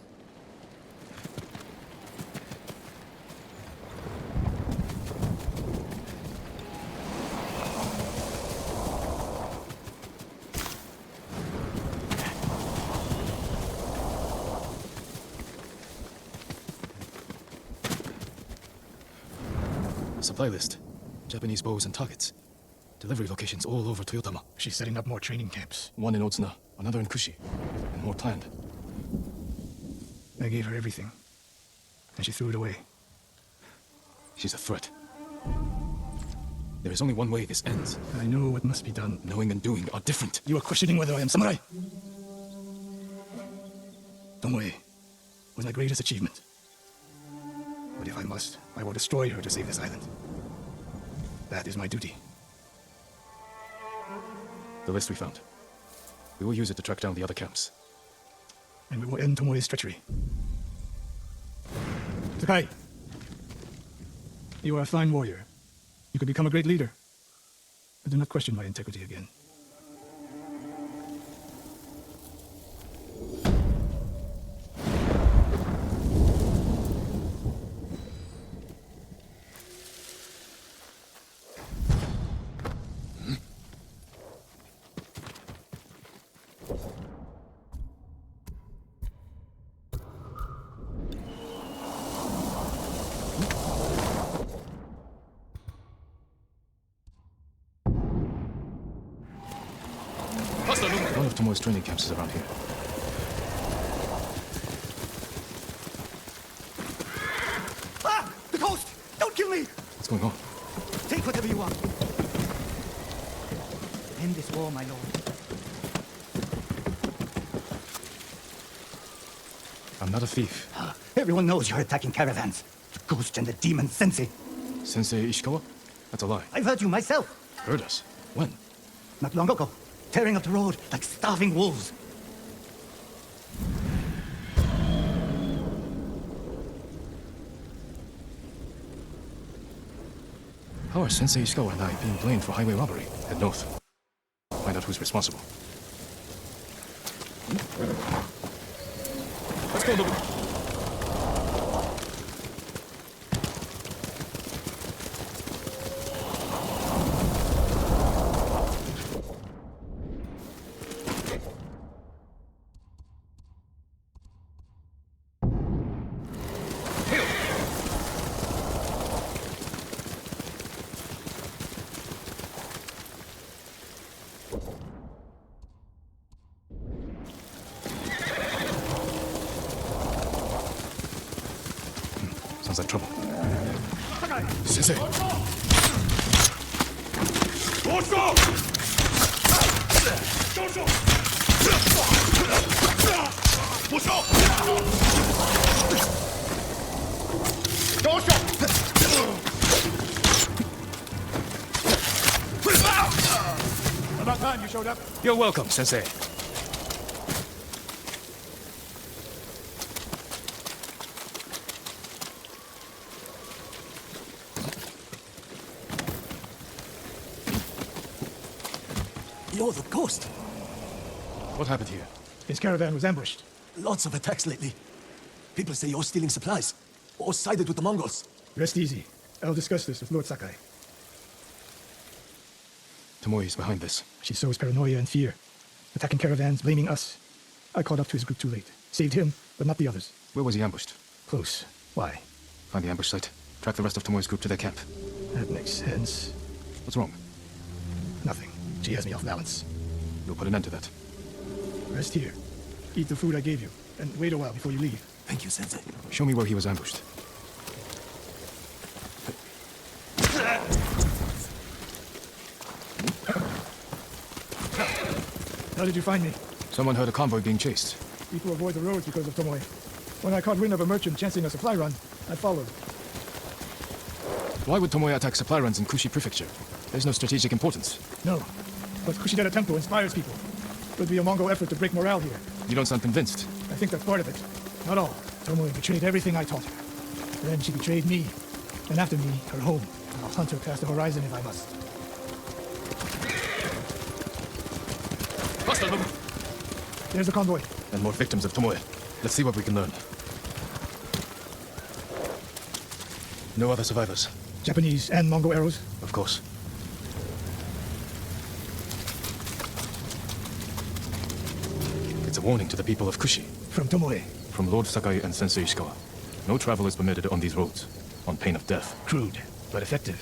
Supply list. Japanese bows and targets. Delivery locations all over Toyotama. She's setting up more training camps. One in Otsuna, another in Kushi, and more planned. I gave her everything, and she threw it away. She's a threat. There is only one way this ends. I know what must be done. Knowing and doing are different. You are questioning whether I am samurai. Tomoe was my greatest achievement. But if I must, I will destroy her to save this island. That is my duty. The list we found. We will use it to track down the other camps. And we will end Tomoe's treachery. Sakai! You are a fine warrior. You could become a great leader. But do not question my integrity again. One of Tomoe's training camps is around here. Ah! The ghost! Don't kill me! What's going on? Take whatever you want. End this war, my lord. I'm not a thief. Everyone knows you're attacking caravans. The ghost and the demon Sensei. Sensei Ishikawa? That's a lie. I've heard you myself. Heard us? When? Not long ago. Tearing up the road like starving wolves. How are Sensei Ishikawa and I being blamed for highway robbery? Head north. Find out who's responsible. Let's go, Nobu. Sounds like trouble. Sensei! Go! About time you showed up. You're welcome, Sensei. You're the ghost. What happened here? His caravan was ambushed. Lots of attacks lately. People say you're stealing supplies, or sided with the Mongols. Rest easy. I'll discuss this with Lord Sakai. Tomoe is behind this. She sows paranoia and fear. Attacking caravans, blaming us. I caught up to his group too late. Saved him, but not the others. Where was he ambushed? Close. Why? Find the ambush site. Track the rest of Tomoe's group to their camp. That makes sense. What's wrong? Nothing. She has me off balance. You'll put an end to that. Rest here. Eat the food I gave you, and wait a while before you leave. Thank you, Sensei. Show me where he was ambushed. How did you find me? Someone heard a convoy being chased. People avoid the roads because of Tomoe. When I caught wind of a merchant chancing a supply run, I followed. Why would Tomoe attack supply runs in Kushi Prefecture? There's no strategic importance. No, but Kushidera Temple inspires people. Would be a Mongol effort to break morale here. You don't sound convinced. I think that's part of it. Not all. Tomoe betrayed everything I taught her. Then she betrayed me. And after me, her home. I'll hunt her past the horizon if I must. There's the convoy. And more victims of Tomoe. Let's see what we can learn. No other survivors. Japanese and Mongol arrows? Of course. It's a warning to the people of Kushi. From Tomoe. From Lord Sakai and Sensei Ishikawa. No travel is permitted on these roads, on pain of death. Crude, but effective.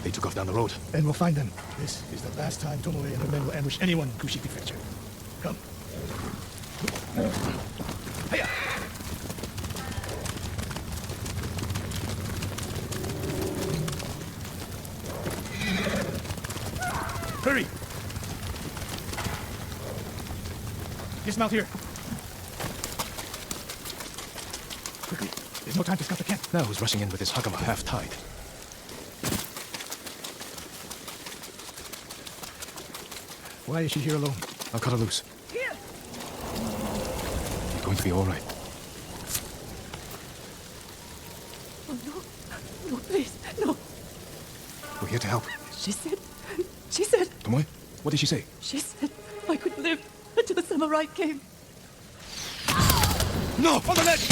They took off down the road. And we'll find them. This is the last time Tomoe and her men will ambush anyone in Kushi Prefecture. Come. Hiya! Hurry! Dismount here. Quickly. There's no time to scout the camp. Now who's rushing in with his hakama half-tied? Why is she here alone? I'll cut her loose. Here! You're going to be all right. Oh, no. No, please, no. We're here to help. She said... Tomoe, what did she say? She said I could live until the samurai came. No! On the ledge!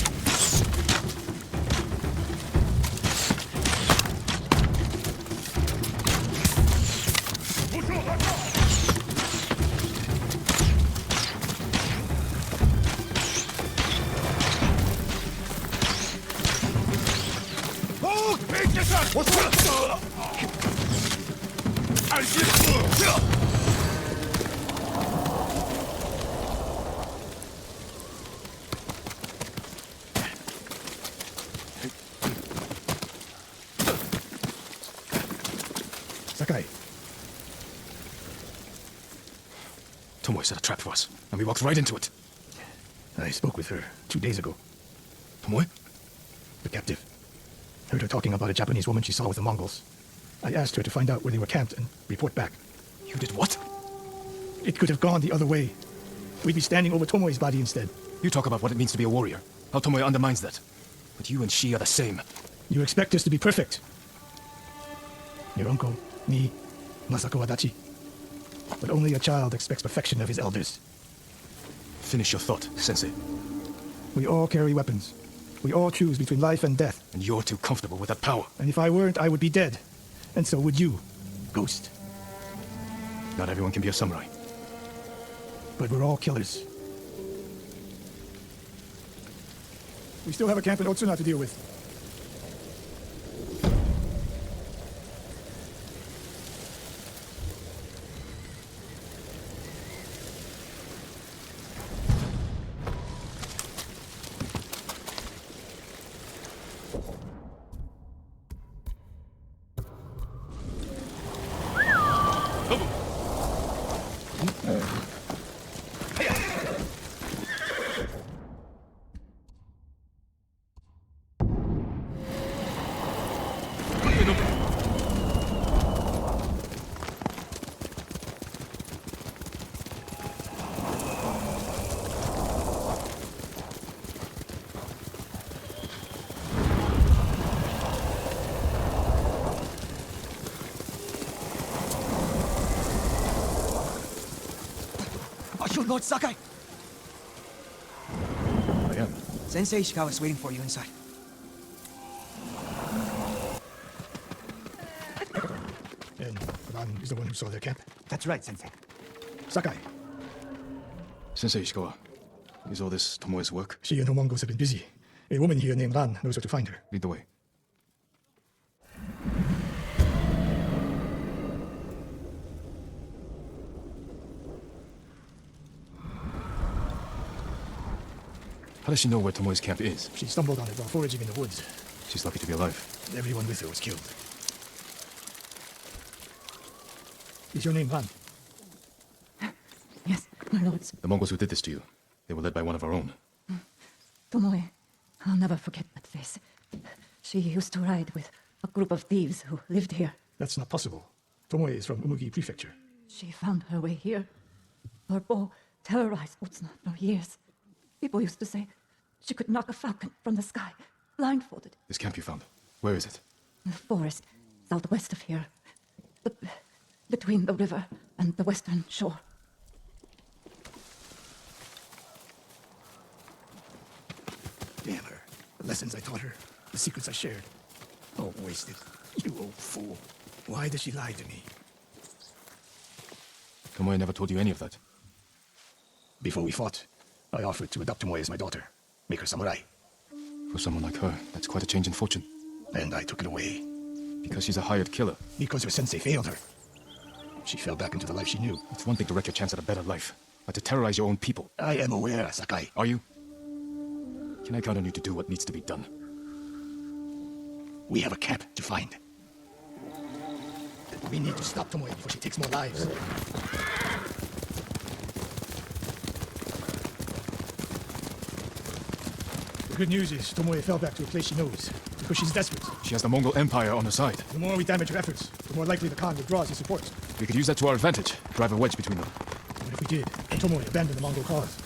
Sakai. Tomoe set a trap for us, and we walked right into it. I spoke with her 2 days ago. Tomoe? The captive. Heard her talking about a Japanese woman she saw with the Mongols. I asked her to find out where they were camped and report back. You did what? It could have gone the other way. We'd be standing over Tomoe's body instead. You talk about what it means to be a warrior, how Tomoe undermines that. But you and she are the same. You expect us to be perfect. Your uncle, me, Masako Adachi. But only a child expects perfection of his elders. Finish your thought, Sensei. We all carry weapons. We all choose between life and death. And you're too comfortable with that power. And if I weren't, I would be dead. And so would you, Ghost. Not everyone can be a samurai. But we're all killers. We still have a camp in Otsuna to deal with. Are you Lord Sakai? I am. Sensei Ishikawa is waiting for you inside. And Ran is the one who saw their camp? That's right, Sensei. Sakai. Sensei Ishikawa, is all this Tomoe's work? She and her Mongols have been busy. A woman here named Ran knows where to find her. Lead the way. How does she know where Tomoe's camp is? She stumbled on it while foraging in the woods. She's lucky to be alive. Everyone with her was killed. Is your name Ran? Yes, my lords. The Mongols who did this to you, they were led by one of our own. Tomoe, I'll never forget that face. She used to ride with a group of thieves who lived here. That's not possible. Tomoe is from Umugi Prefecture. She found her way here. Her bow terrorized Utsuna for years. People used to say she could knock a falcon from the sky, blindfolded. This camp you found, where is it? In the forest, southwest of here. Between the river and the western shore. Damn her. The lessons I taught her, the secrets I shared. All wasted. You old fool. Why does she lie to me? Tomoe never told you any of that. Before we fought, I offered to adopt Tomoe as my daughter. Make her samurai. For someone like her, that's quite a change in fortune. And I took it away. Because she's a hired killer. Because her sensei failed her. She fell back into the life she knew. It's one thing to wreck your chance at a better life, but to terrorize your own people. I am aware, Sakai. Are you? Can I count on you to do what needs to be done? We have a camp to find. We need to stop Tomoe before she takes more lives. The good news is Tomoe fell back to a place she knows, because she's desperate. She has the Mongol Empire on her side. The more we damage her efforts, the more likely the Khan withdraws his support. We could use that to our advantage, drive a wedge between them. But if we did, then Tomoe abandoned the Mongol cause.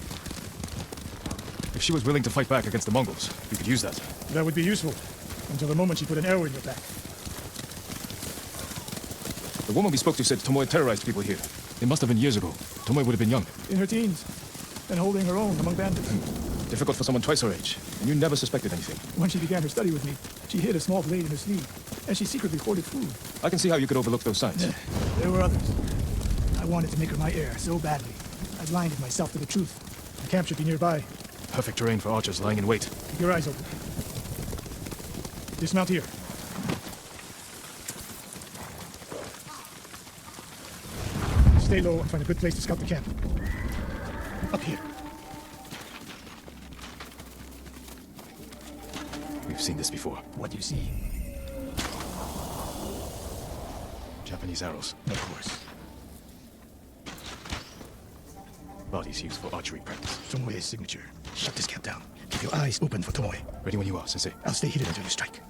If she was willing to fight back against the Mongols, we could use that. That would be useful, until the moment she put an arrow in your back. The woman we spoke to said Tomoe terrorized people here. It must have been years ago. Tomoe would have been young. In her teens, and holding her own among bandits. Difficult for someone twice her age, and you never suspected anything. When she began her study with me, she hid a small blade in her sleeve, and she secretly hoarded food. I can see how you could overlook those signs. There were others. I wanted to make her my heir so badly. I blinded myself to the truth. The camp should be nearby. Perfect terrain for archers lying in wait. Keep your eyes open. Dismount here. Stay low and find a good place to scout the camp. Up here. We've seen this before. What do you see? Japanese arrows. Of course. Bodies used for archery practice. Tomoe's signature. Shut this camp down. Keep your eyes open for Tomoe. Ready when you are, Sensei. I'll stay hidden until you strike.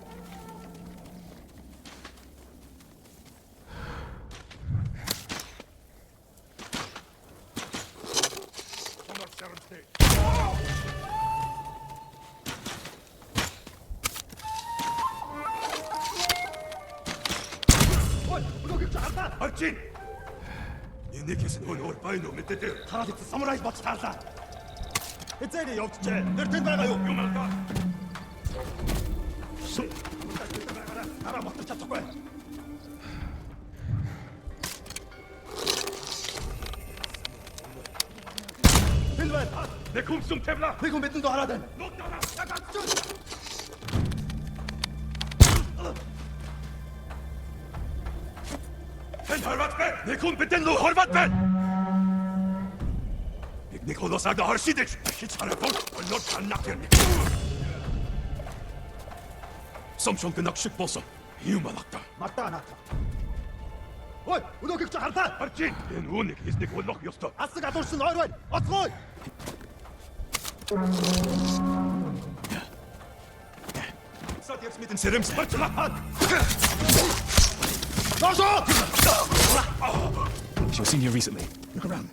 Archana! Ini kesin өөр байна уу мэдээ. Та хэд самурай бот таалаа. Эцэг явчихжээ. Тэр тэнд байгаа юу? Юм аа. Араа мотор чадахгүй. Тэнд байна. Нэг хүмсүм тавлаа. Нэг хүн бидэнд хараад байна. Хэн хорват бэ? Нэг хүн бидэнд нөө хорват байна. Нэг холосаг харшидэж хич харахгүй. Олоод танах юм. Самшон гэнак шиг болсон. Юм анахта. Мартаа наата. Ой, өнөөгч харлаа. Арчин, энэ үүнийг хийснийг болох ёстой. Асаг алуурсан ойр байна. Оцгой. hat jetzt mit den Serims zu machen? She was seen here recently. Look around.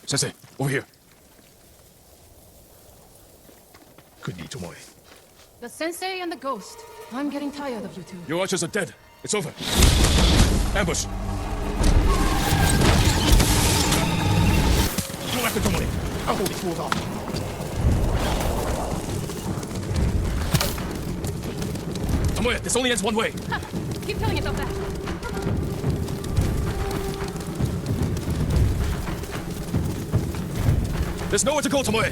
Sensei, over here. Could be Tomoe. The sensei and the ghost. I'm getting tired of you two. Your archers are dead. It's over. Ambush. Go after Tomoe. I'll hold these fools off. Tomoe, this only ends one way. Ha! Keep telling yourself that. There's nowhere to go, Tomoe.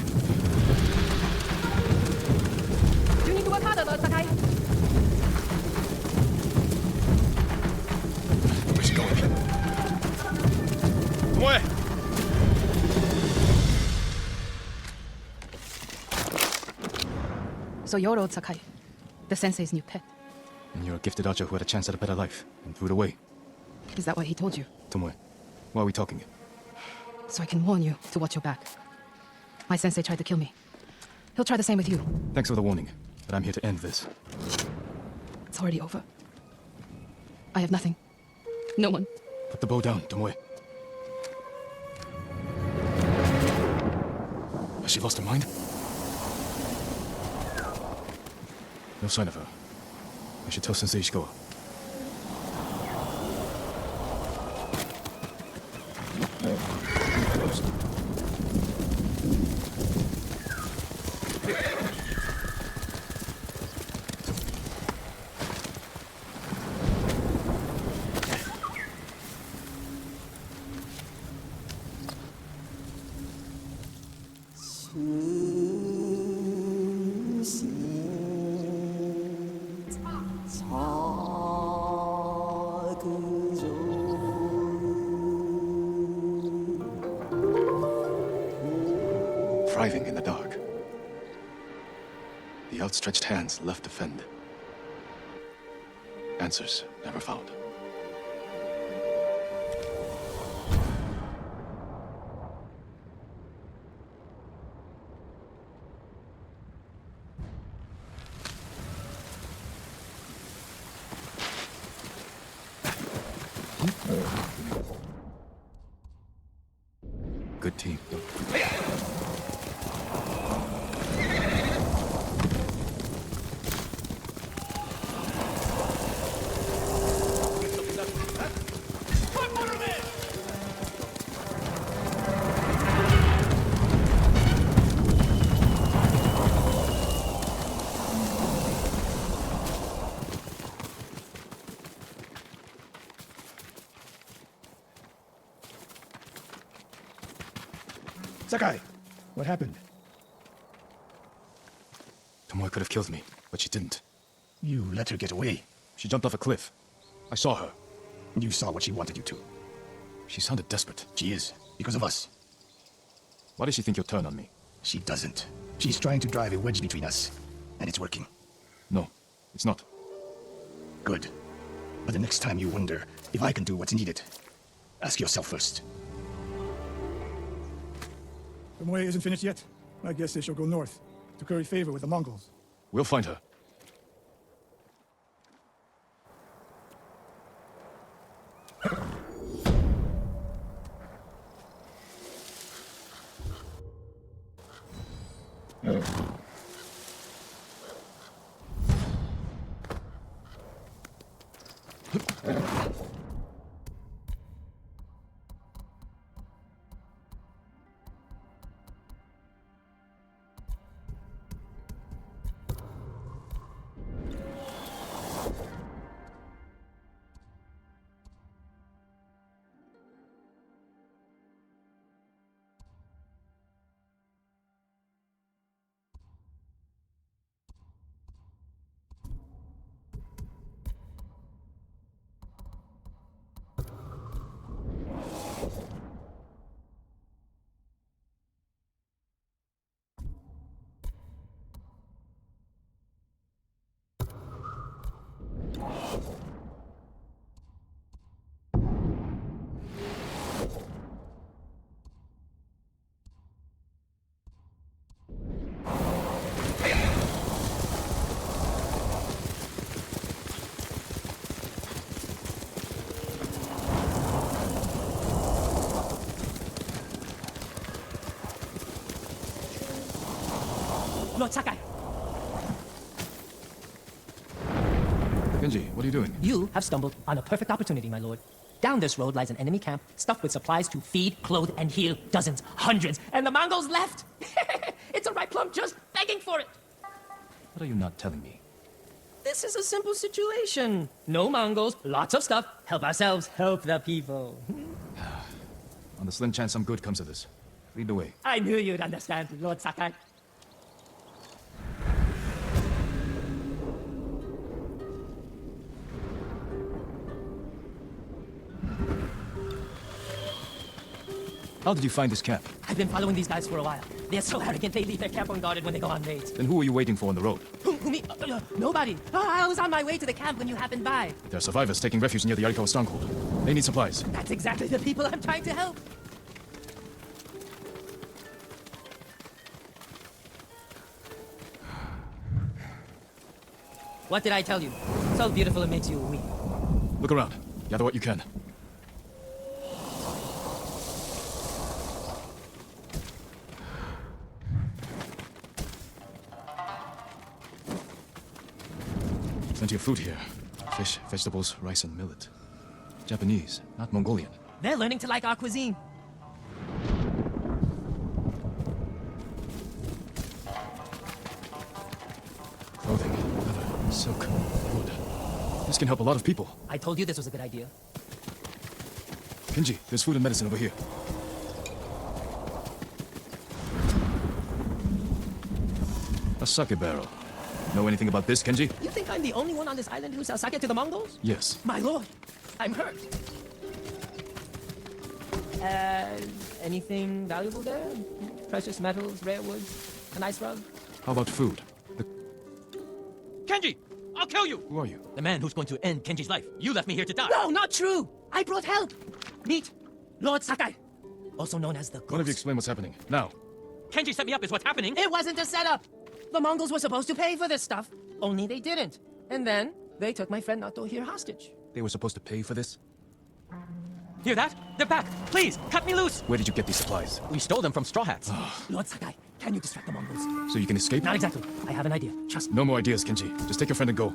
You need to work harder, Lord Sakai. Where's she going? Tomoe! So you're Lord Sakai, the sensei's new pet. And you're a gifted archer who had a chance at a better life and threw it away. Is that what he told you? Tomoe, why are we talking? So I can warn you to watch your back. My sensei tried to kill me. He'll try the same with you. Thanks for the warning, but I'm here to end this. It's already over. I have nothing. No one. Put the bow down, Tomoe. Has she lost her mind? No sign of her. I should tell Sensei Ishikawa. Thriving in the dark. The outstretched hands left to fend. Answers never found. Good team. Sakai, what happened? Tomoe could have killed me, but she didn't. You let her get away. She jumped off a cliff. I saw her. You saw what she wanted you to. She sounded desperate. She is, because of us. Why does she think you'll turn on me? She doesn't. She's trying to drive a wedge between us, and it's working. No, it's not. Good. But the next time you wonder if I can do what's needed, ask yourself first. Tomoe isn't finished yet. I guess they shall go north, to curry favor with the Mongols. We'll find her. Lord Sakai, Genji, what are you doing? you have stumbled on a perfect opportunity, my lord. Down this road lies an enemy camp stuffed with supplies to feed, clothe, and heal dozens, hundreds, and the Mongols left. It's a ripe plum just begging for it. What are you not telling me? This is a simple situation. No Mongols, lots of stuff. Help ourselves, help the people. On the slim chance some good comes of this. Lead the way. I knew you'd understand, Lord Sakai. How did you find this camp? I've been following these guys for a while. They're so arrogant they leave their camp unguarded when they go on raids. Then who are you waiting for on the road? Who me? Nobody. I was on my way to the camp when you happened by. There are survivors taking refuge near the Yarikawa stronghold. They need supplies. That's exactly the people I'm trying to help. What did I tell you? So beautiful it makes you weep. Look around. Gather what you can. Plenty of food here. Fish, vegetables, rice, and millet. Japanese, not Mongolian. They're learning to like our cuisine. Clothing, leather, silk, wood. This can help a lot of people. I told you this was a good idea. Kenji, there's food and medicine over here. A sake barrel. Know anything about this, Kenji? You think I'm the only one on this island who sells sake to the Mongols? Yes. My lord, I'm hurt. Anything valuable there? Precious metals, rare woods, a nice rug? How about food? Kenji! I'll kill you! Who are you? The man who's going to end Kenji's life. You left me here to die. No, not true! I brought help! Meet Lord Sakai, also known as the Ghost. One of you explain what's happening. Now. Kenji set me up is what's happening. It wasn't a setup! The Mongols were supposed to pay for this stuff, only they didn't. And then, they took my friend Nattou here hostage. They were supposed to pay for this? Hear that? They're back! Please, cut me loose! Where did you get these supplies? We stole them from Straw Hats. Lord Sakai, can you distract the Mongols? So you can escape? Not exactly. I have an idea. Trust me. No more ideas, Kenji. Just take your friend and go.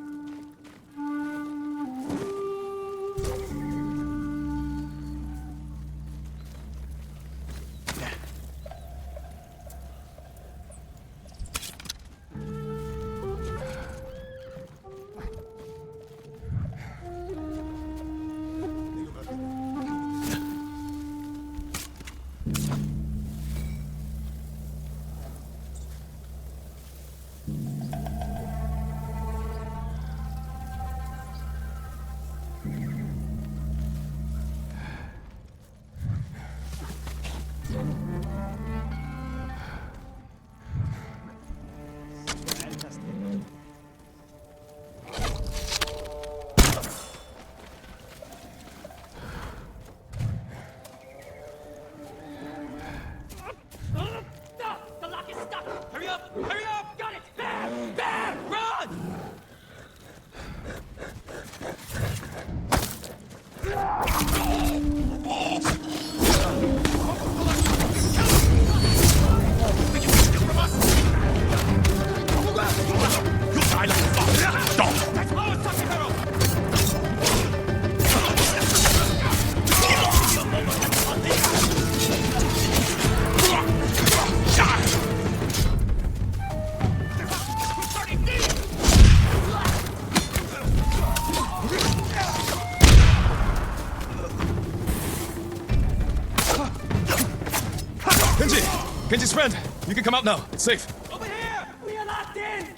Kenji's friend! You can come out now. It's safe. Over here! We are locked in!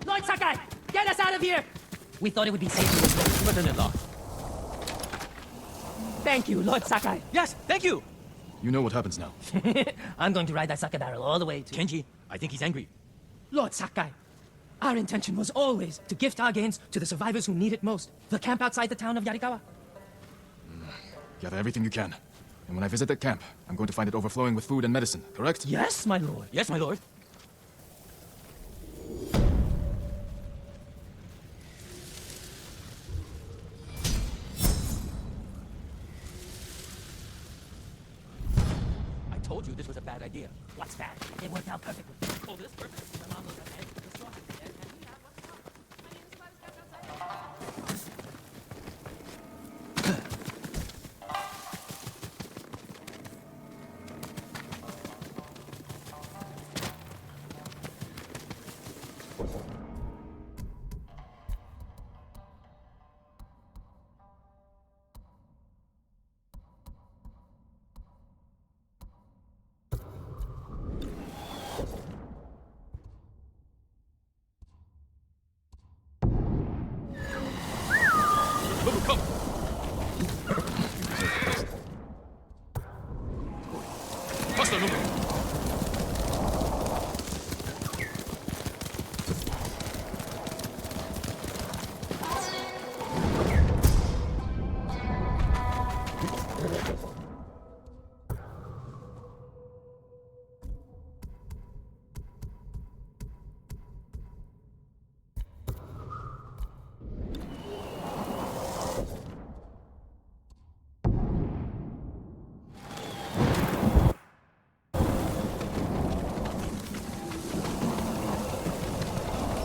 Lord Sakai, get us out of here! We thought it would be safe. But then it locked. Thank you, Lord Sakai. Yes, thank you! You know what happens now. I'm going to ride that sake barrel all the way to... Kenji, I think he's angry. Lord Sakai, our intention was always to gift our gains to the survivors who need it most. The camp outside the town of Yarikawa. Gather everything you can. And when I visit that camp, I'm going to find it overflowing with food and medicine, correct? Yes, my lord. Yes, my lord. told you this was a bad idea. What's bad? It worked out perfectly. Oh, this perfect. The Mongols are dead, the Stork is dead, and we have what's left. My name is outside.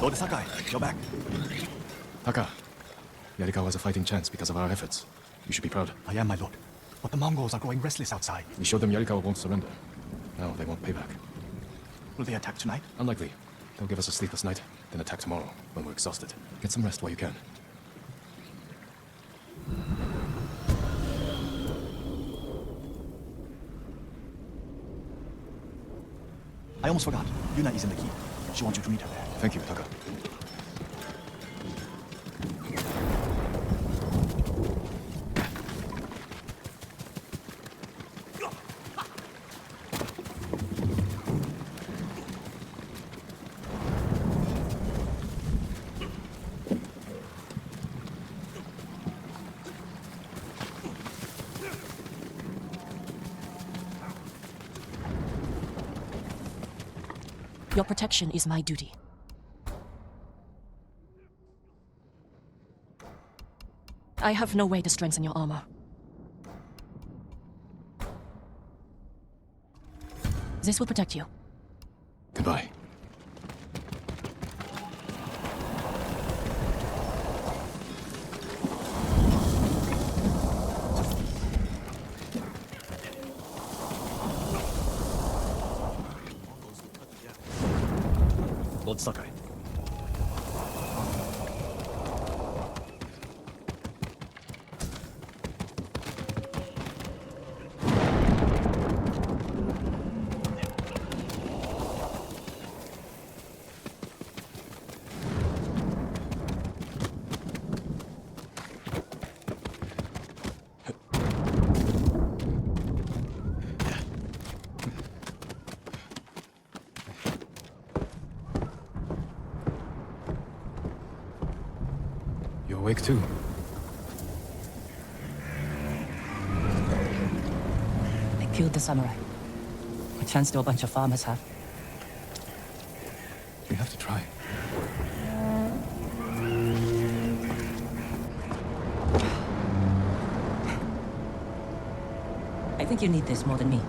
Lord Sakai, you're back. Taka, Yarikawa has a fighting chance because of our efforts. You should be proud. I am, my lord. But the Mongols are growing restless outside. We showed them Yarikawa won't surrender. Now they want payback. Will they attack tonight? Unlikely. They'll give us a sleepless night, then attack tomorrow, when we're exhausted. Get some rest while you can. I almost forgot. Yuna is in the keep. She wants you to meet her there. Thank you, Taka. Your protection is my duty. I have no way to strengthen your armor. This will protect you. Goodbye. Lord Sakai. You're awake too. I killed the samurai. A chance to a bunch of farmers have. We have to try. I think you need this more than me.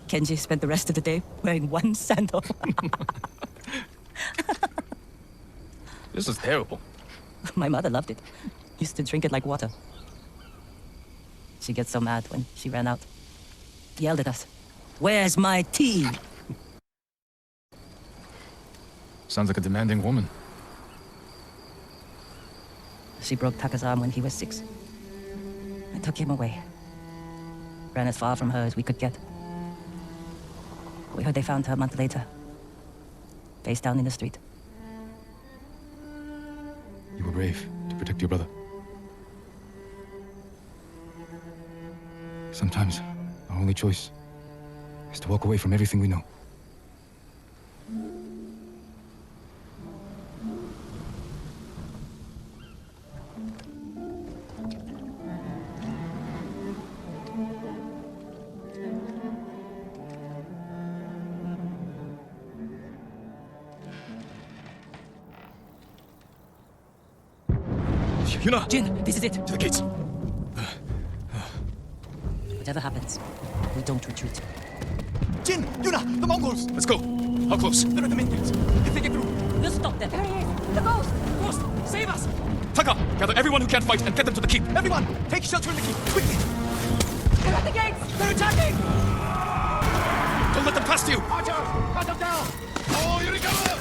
Kenji spent the rest of the day wearing one sandal. This is terrible. My mother loved it. Used to drink it like water. She gets so mad when she ran out. Yelled at us. Where's my tea? Sounds like a demanding woman. She broke Taka's arm when he was 6. I took him away. Ran as far from her as we could get. We heard they found her a month later. Face down in the street. You were brave to protect your brother. Sometimes, our only choice is to walk away from everything we know. Yuna! Jin, this is it. To the gates. Whatever happens, we don't retreat. Jin! Yuna! The Mongols! Let's go. How close? They're at the main gates. If they get through, We'll stop them. There he is! The ghost! Ghost, save us! Taka, gather everyone who can't fight and get them to the keep. everyone, take shelter in the keep, quickly! They're at the gates! They're attacking! Don't let them past you. Archer, cut them down! Oh, Yarikawa!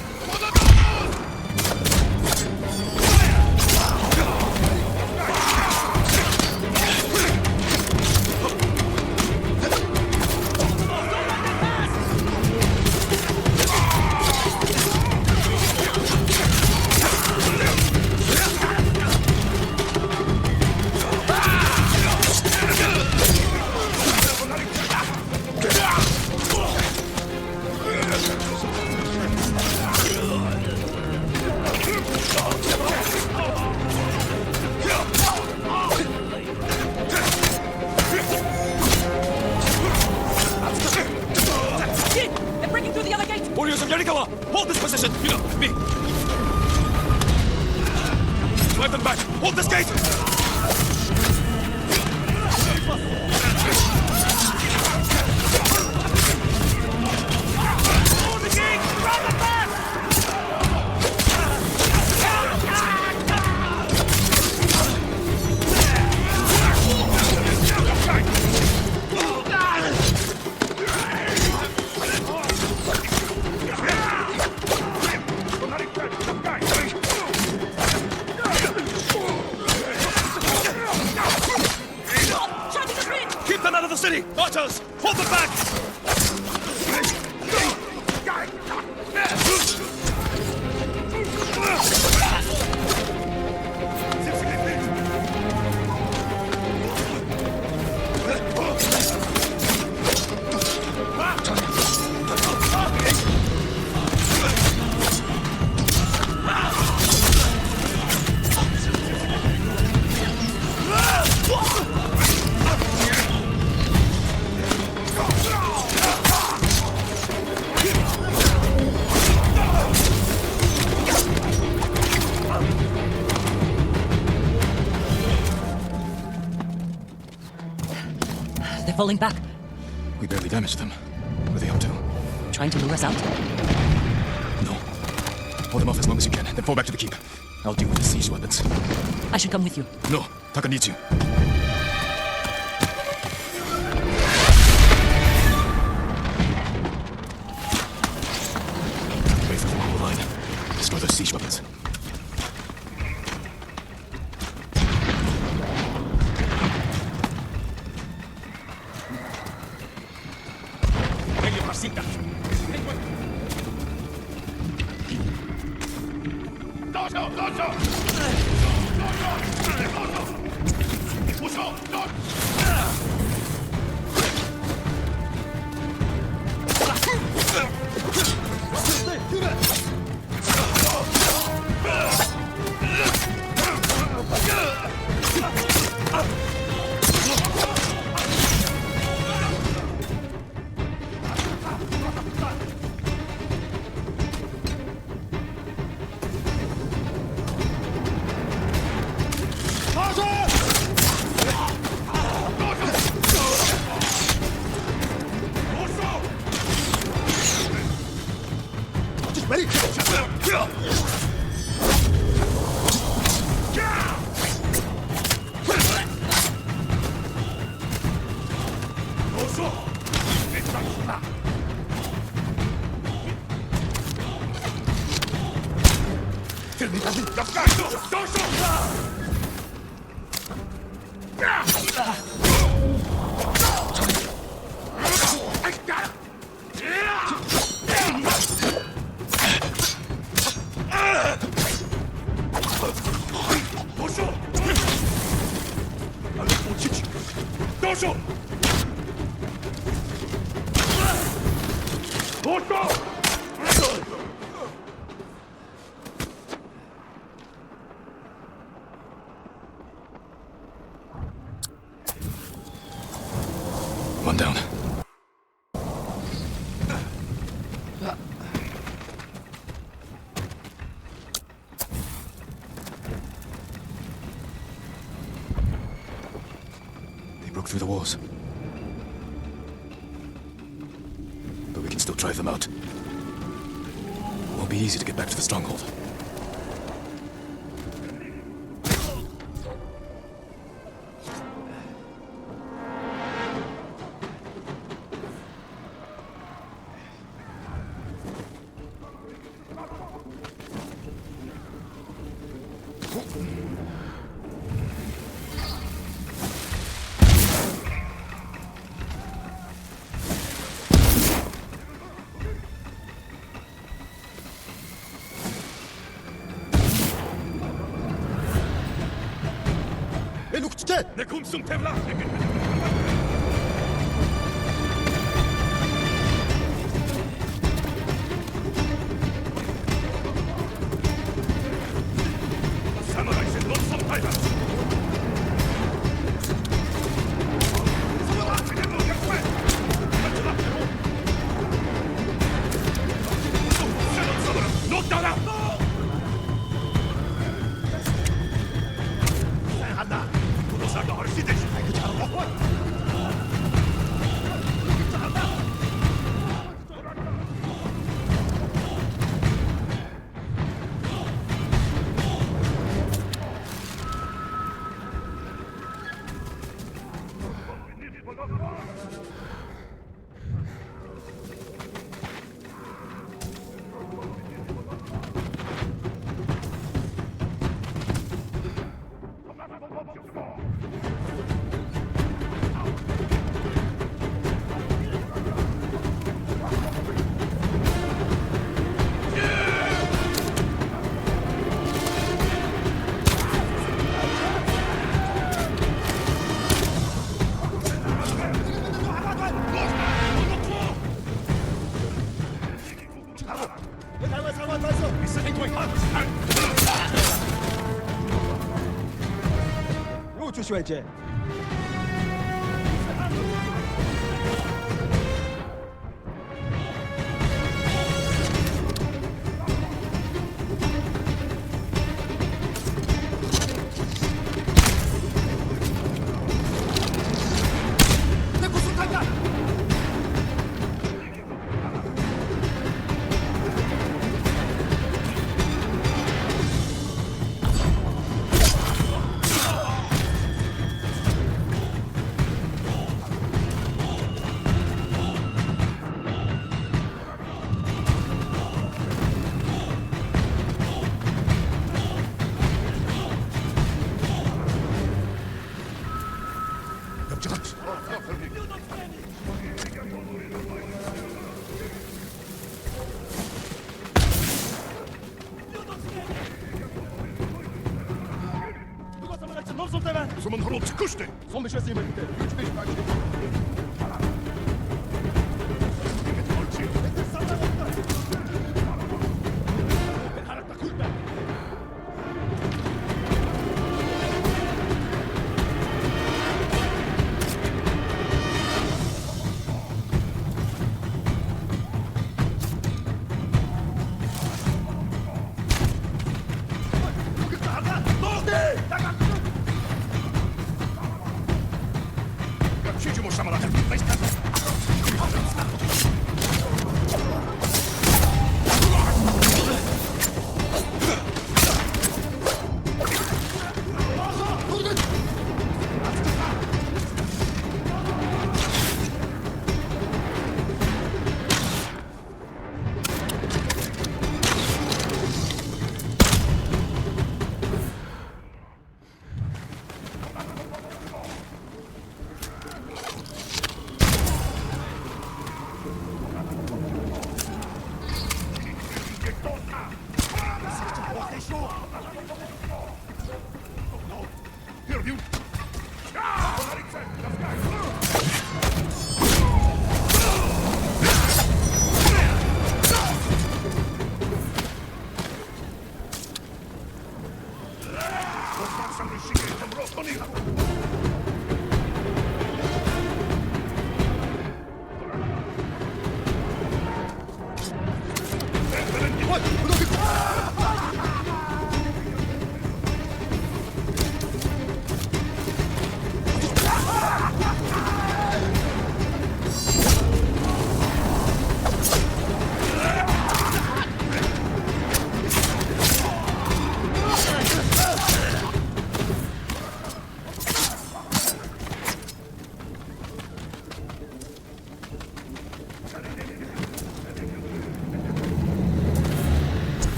Jin, they're breaking through the other gate. Warriors of Yarikawa, hold this position. Yuna, me. Drive them back. Hold this gate. Hold the gate! Drive them back! Keep them out of the city. Archers, hold them back. They're falling back. We barely damaged them. What are they up to? Trying to lure us out? No. Hold them off as long as you can, then fall back to the keep. I'll deal with the siege weapons. I should come with you. No, Taka needs you. Wait for the Mongol line. Destroy those siege weapons. One down. broke through the walls. But we can still drive them out. Won't be easy to get back to the stronghold. 내 kumsum tevla! Samurai said not some tyrants! Not down! 조심해야지. Someone hold to kushte! Som beschwester jemand bitte.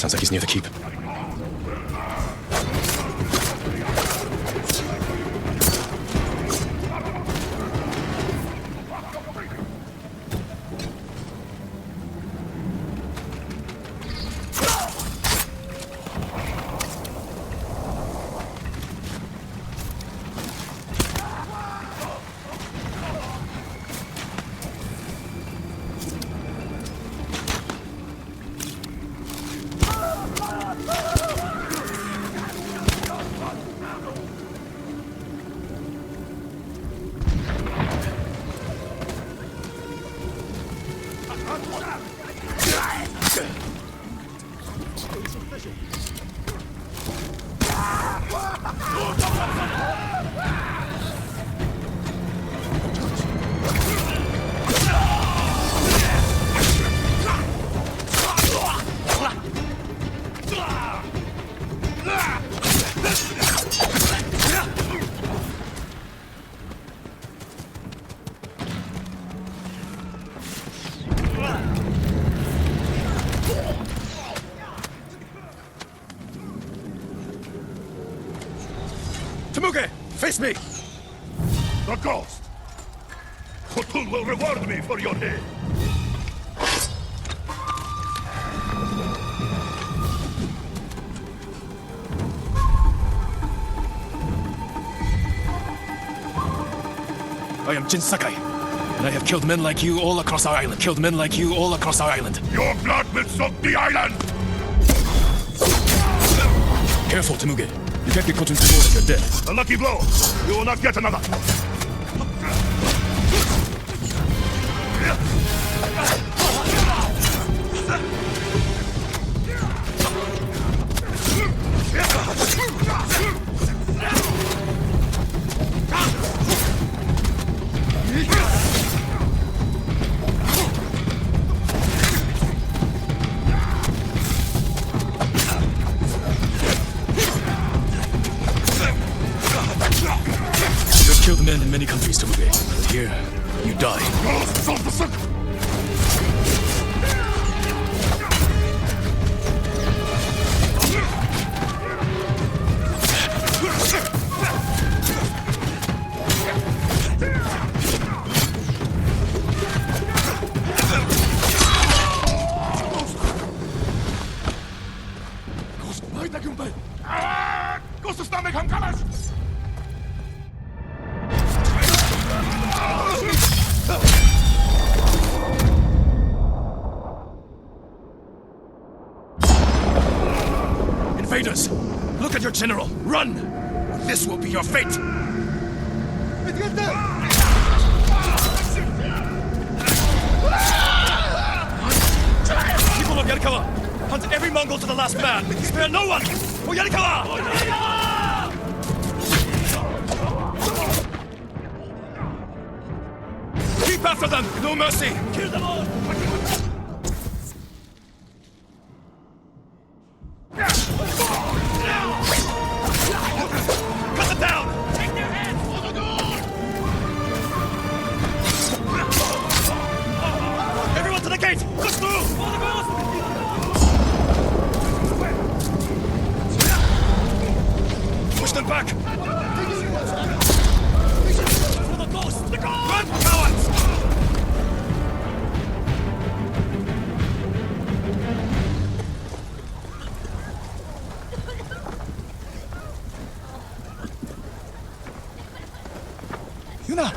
Sounds like he's near the keep. Temuge, face me! The ghost! Khotun will reward me for your head. I am Jin Sakai, and I have killed men like you all across our island. Killed men like you all across our island. Your blood will soak the island! Careful, Temuge. You can't get Khotun's sword if you're dead. A lucky blow. You will not get another. Killed men in many countries, Temuge. But here, you die. Ghost of Tsushima! Invaders! Look at your general! Run! This will be your fate! People of Yarikawa, hunt every Mongol to the last man! Spare no one! For Yarikawa! Keep after them! No mercy! Kill them all! Cut them down! Take their heads! For the door! Everyone to the gate! Push through! For the ghost! Push them back! For the ghost! The ghost! Run, cowards! Yuna!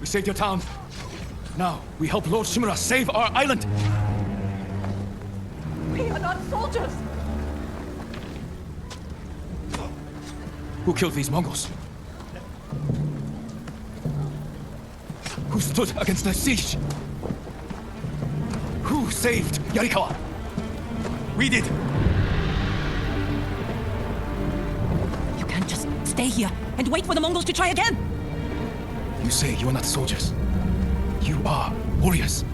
We saved your town. Now, we help Lord Shimura save our island! We are not soldiers! Who killed these Mongols? Who stood against the siege? Who saved Yarikawa? We did! You can't just stay here and wait for the Mongols to try again! You say you are not soldiers. You are warriors.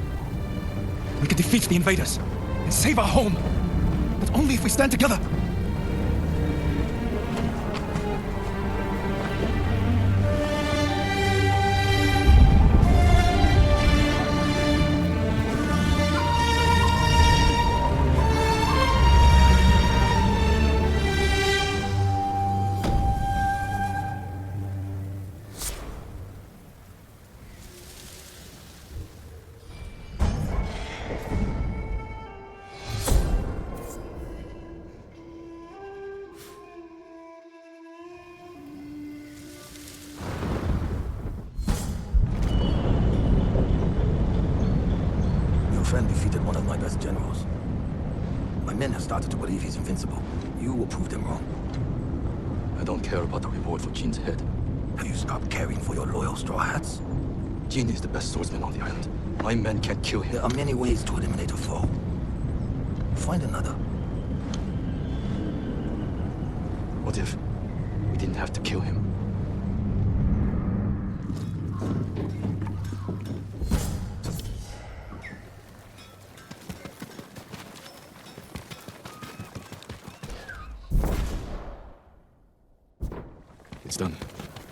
We can defeat the invaders and save our home, but only if we stand together. friend defeated one of my best generals. My men have started to believe he's invincible. You will prove them wrong. I don't care about the reward for Jin's head. Have you stopped caring for your loyal Straw Hats? Jin is the best swordsman on the island. My men can't kill him. There are many ways to eliminate a foe. Find another. What if we didn't have to kill him? It's done.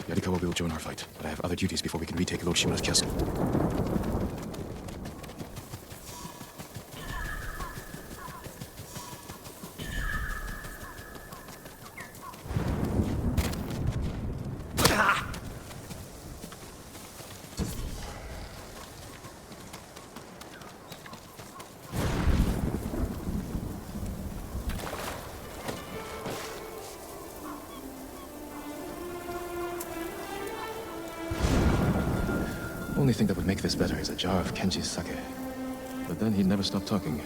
Yarikawa will join our fight, but I have other duties before we can retake Lord Shimura's castle. Only thing that would make this better is a jar of Kenji's sake. But then he'd never stop talking.